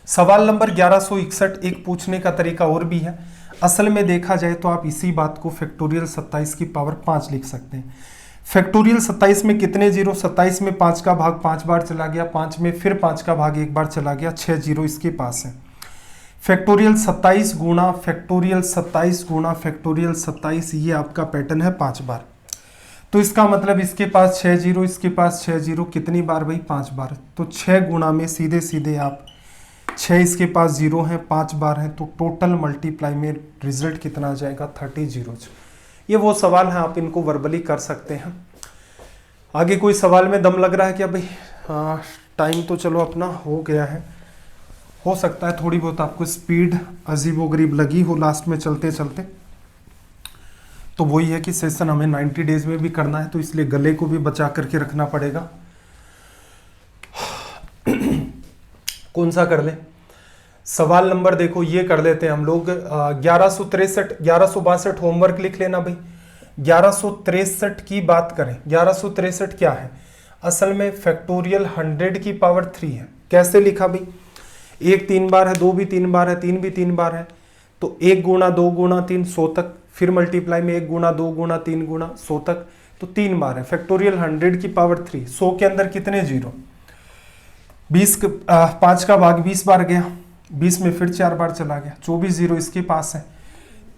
सवाल नंबर 1161 एक पूछने का तरीका और भी है। असल में देखा जाए तो आप इसी बात को फैक्टोरियल 27 की पावर 5 लिख सकते हैं। फैक्टोरियल 27 में कितने जीरो? 27 में 5 का भाग 5 बार चला गया, 5 में फिर 5 का भाग 1 बार चला गया, 6 जीरो इसके पास है। फैक्टोरियल 27 गुणा फैक्टोरियल 27 गुणा फैक्टोरियल 27, ये आपका पैटर्न है 5 बार। तो इसका मतलब इसके पास 6 जीरो, इसके पास 6 जीरो, कितनी बार भाई? 5 बार। तो 6 गुणा में सीधे सीधे आप 6, इसके पास जीरो हैं, 5 बार हैं, तो टोटल मल्टीप्लाई में रिजल्ट कितना आ जाएगा? 30 जीरोज। ये वो सवाल है, आप इनको वर्बली कर सकते हैं। आगे कोई सवाल में दम लग रहा है क्या भाई? टाइम तो चलो अपना हो गया है। हो सकता है थोड़ी बहुत आपको स्पीड अजीबोगरीब लगी हो लास्ट में चलते चलते। तो वही है कि सेशन हमें 90 डेज में भी करना है, तो इसलिए गले को भी बचा करके रखना पड़ेगा। कौन सा कर ले? सवाल नंबर देखो ये कर लेते हैं हम लोग 1162 होमवर्क लिख लेना भाई। 1163 की बात करें, 1163 क्या है? असल में फैक्टोरियल 100 की पावर 3 है। कैसे लिखा भाई? 1 3 बार है, 2 भी 3 बार है, 3 भी 3 बार है, तो 1 गुणा 2 गुणा 3 100 तक, फिर मल्टीप्लाई में 1 गुणा 2 गुणा 3 गुणा 100 तक, तो 3 बार है। फैक्टोरियल 100 की पावर 3, 100 के अंदर कितने जीरो? 5 का भाग 20 बार गया, 20 में फिर 4 बार चला गया, 24 जीरो इसके पास है,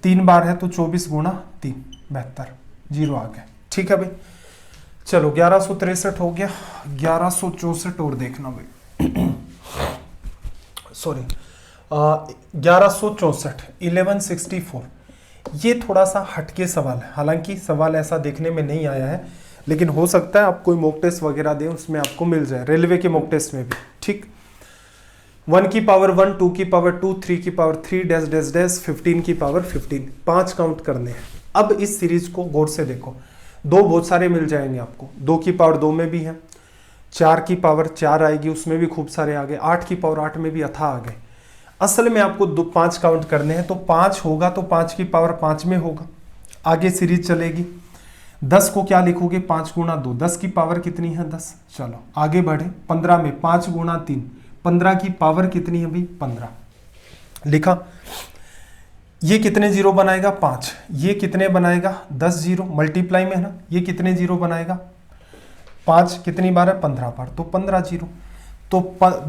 3 बार है, तो 24 गुणा 3 72 जीरो आ गए। ठीक है भाई, चलो 1163 हो गया। 1164 और देखना भाई, सॉरी 1164 1164। ये थोड़ा सा हटके सवाल है, हालांकि सवाल ऐसा देखने में नहीं आया है, लेकिन हो सकता है आप कोई मॉक टेस्ट वगैरह दें उसमें आपको मिल जाए, रेलवे के मॉक टेस्ट में भी। ठीक, 1 की पावर 1, 2 की पावर 2, 3 की पावर 3 डैश डैश डैश 15 की पावर 15, 5 काउंट करने हैं। अब इस सीरीज को गौर से देखो, दो बहुत सारे मिल जाएंगे आपको, 2 की पावर 2 में भी है, 4 की पावर 4 आएगी उसमें भी खूब सारे आ गए, 8 की पावर 8 में भी अथा आ गए। असल में आपको 5 काउंट करने हैं, तो 5 होगा तो 5 की पावर 5 में होगा, आगे सीरीज चलेगी। 10 को क्या लिखोगे, 5 गुणा 2, 10 की पावर कितनी है 10। चलो आगे बढ़े, 15 में 5 गुणा 3, 15 की पावर कितनी है भाई 15, लिखा। ये कितने जीरो बनाएगा 5, ये कितने बनाएगा 10 जीरो, मल्टीप्लाई में है ना, ये कितने जीरो बनाएगा 5 कितनी बार है 15 बार, तो 15 जीरो, तो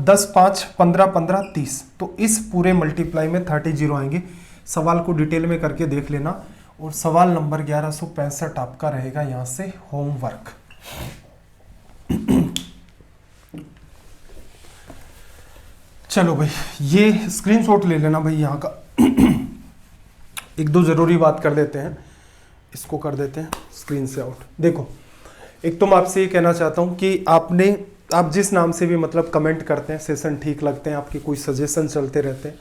10 5 15 15 30, तो इस पूरे मल्टीप्लाई में 30 जीरो आएंगे। सवाल को डिटेल में करके देख लेना, और सवाल नंबर 1165 आपका रहेगा यहां से होमवर्क। चलो भाई, ये स्क्रीनशॉट ले लेना भाई यहाँ का। एक दो जरूरी बात कर देते हैं, इसको कर देते हैं स्क्रीन से आउट। देखो, एक तो मैं आपसे ये कहना चाहता हूँ कि आप जिस नाम से भी मतलब कमेंट करते हैं, सेशन ठीक लगते हैं आपके, कोई सजेशन चलते रहते हैं,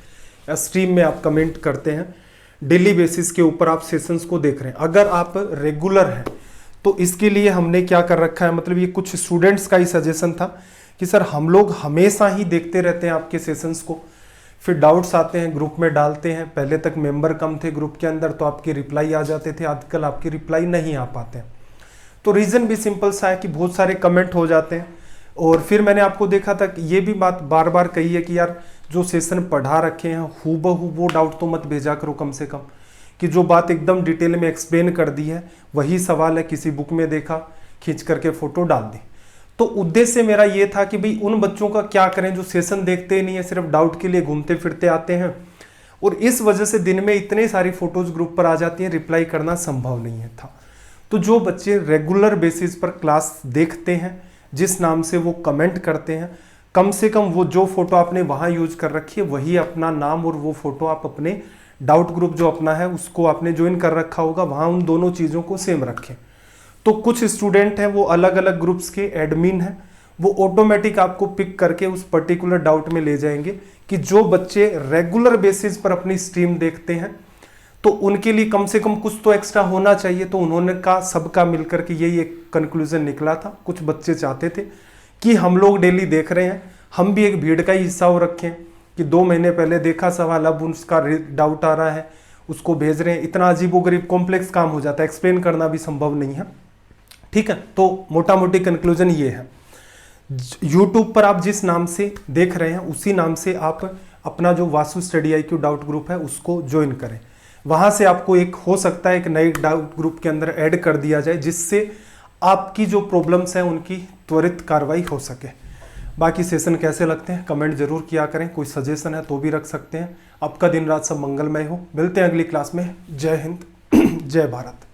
या स्ट्रीम में आप कमेंट करते हैं, डेली बेसिस के ऊपर आप सेशंस को देख रहे हैं, अगर आप रेगुलर हैं तो इसके लिए हमने क्या कर रखा है, मतलब ये कुछ स्टूडेंट्स का ही सजेशन था कि सर हम लोग हमेशा ही देखते रहते हैं आपके सेशंस को, फिर डाउट्स आते हैं ग्रुप में डालते हैं, पहले तक मेंबर कम थे ग्रुप के अंदर तो आपके रिप्लाई आ जाते थे, आजकल आपके रिप्लाई नहीं आ पाते हैं। तो रीज़न भी सिंपल सा है कि बहुत सारे कमेंट हो जाते हैं, और फिर मैंने आपको देखा था कि ये भी बात बार बार कही है कि यार जो सेशन पढ़ा रखे हैं हूबहू वो डाउट तो मत भेजा करो, कम से कम कि जो बात एकदम डिटेल में एक्सप्लेन कर दी है वही सवाल है किसी बुक में देखा, खींच करके फोटो डाल दी। तो उद्देश्य मेरा ये था कि भाई उन बच्चों का क्या करें जो सेशन देखते ही नहीं है, सिर्फ डाउट के लिए घूमते फिरते आते हैं, और इस वजह से दिन में इतनी सारी फोटोज ग्रुप पर आ जाती हैं, रिप्लाई करना संभव नहीं है था। तो जो बच्चे रेगुलर बेसिस पर क्लास देखते हैं, जिस नाम से वो कमेंट करते हैं, कम से कम वो जो फोटो आपने वहाँ यूज कर रखी है वही अपना नाम और वो फोटो आप अपने डाउट ग्रुप जो अपना है उसको आपने ज्वाइन कर रखा होगा, वहाँ उन दोनों चीज़ों को सेम रखें। तो कुछ स्टूडेंट हैं वो अलग अलग ग्रुप्स के एडमिन हैं, वो ऑटोमेटिक आपको पिक करके उस पर्टिकुलर डाउट में ले जाएंगे कि जो बच्चे रेगुलर बेसिस पर अपनी स्ट्रीम देखते हैं तो उनके लिए कम से कम कुछ तो एक्स्ट्रा होना चाहिए। तो उन्होंने कहा, सबका मिलकर के यही एक कंक्लूजन निकला था। कुछ बच्चे चाहते थे कि हम लोग डेली देख रहे हैं, हम भी एक भीड़ का ही हिस्सा हो रखें कि 2 महीने पहले देखा सवाल, अब उसका डाउट आ रहा है, उसको भेज रहे हैं। इतना अजीबोगरीब कॉम्प्लेक्स काम हो जाता है, एक्सप्लेन करना भी संभव नहीं है। ठीक है, तो मोटा मोटी कंक्लूजन ये है, यूट्यूब पर आप जिस नाम से देख रहे हैं उसी नाम से आप अपना जो Vasu study IQ doubt group है उसको ज्वाइन करें। वहां से आपको एक हो सकता है एक नए डाउट ग्रुप के अंदर ऐड कर दिया जाए, जिससे आपकी जो प्रॉब्लम्स हैं उनकी त्वरित कार्रवाई हो सके। बाकी सेशन कैसे लगते हैं कमेंट जरूर किया करें, कोई सजेशन है तो भी रख सकते हैं। आपका दिन रात सब मंगलमय हो। मिलते हैं अगली क्लास में। जय हिंद, जय भारत।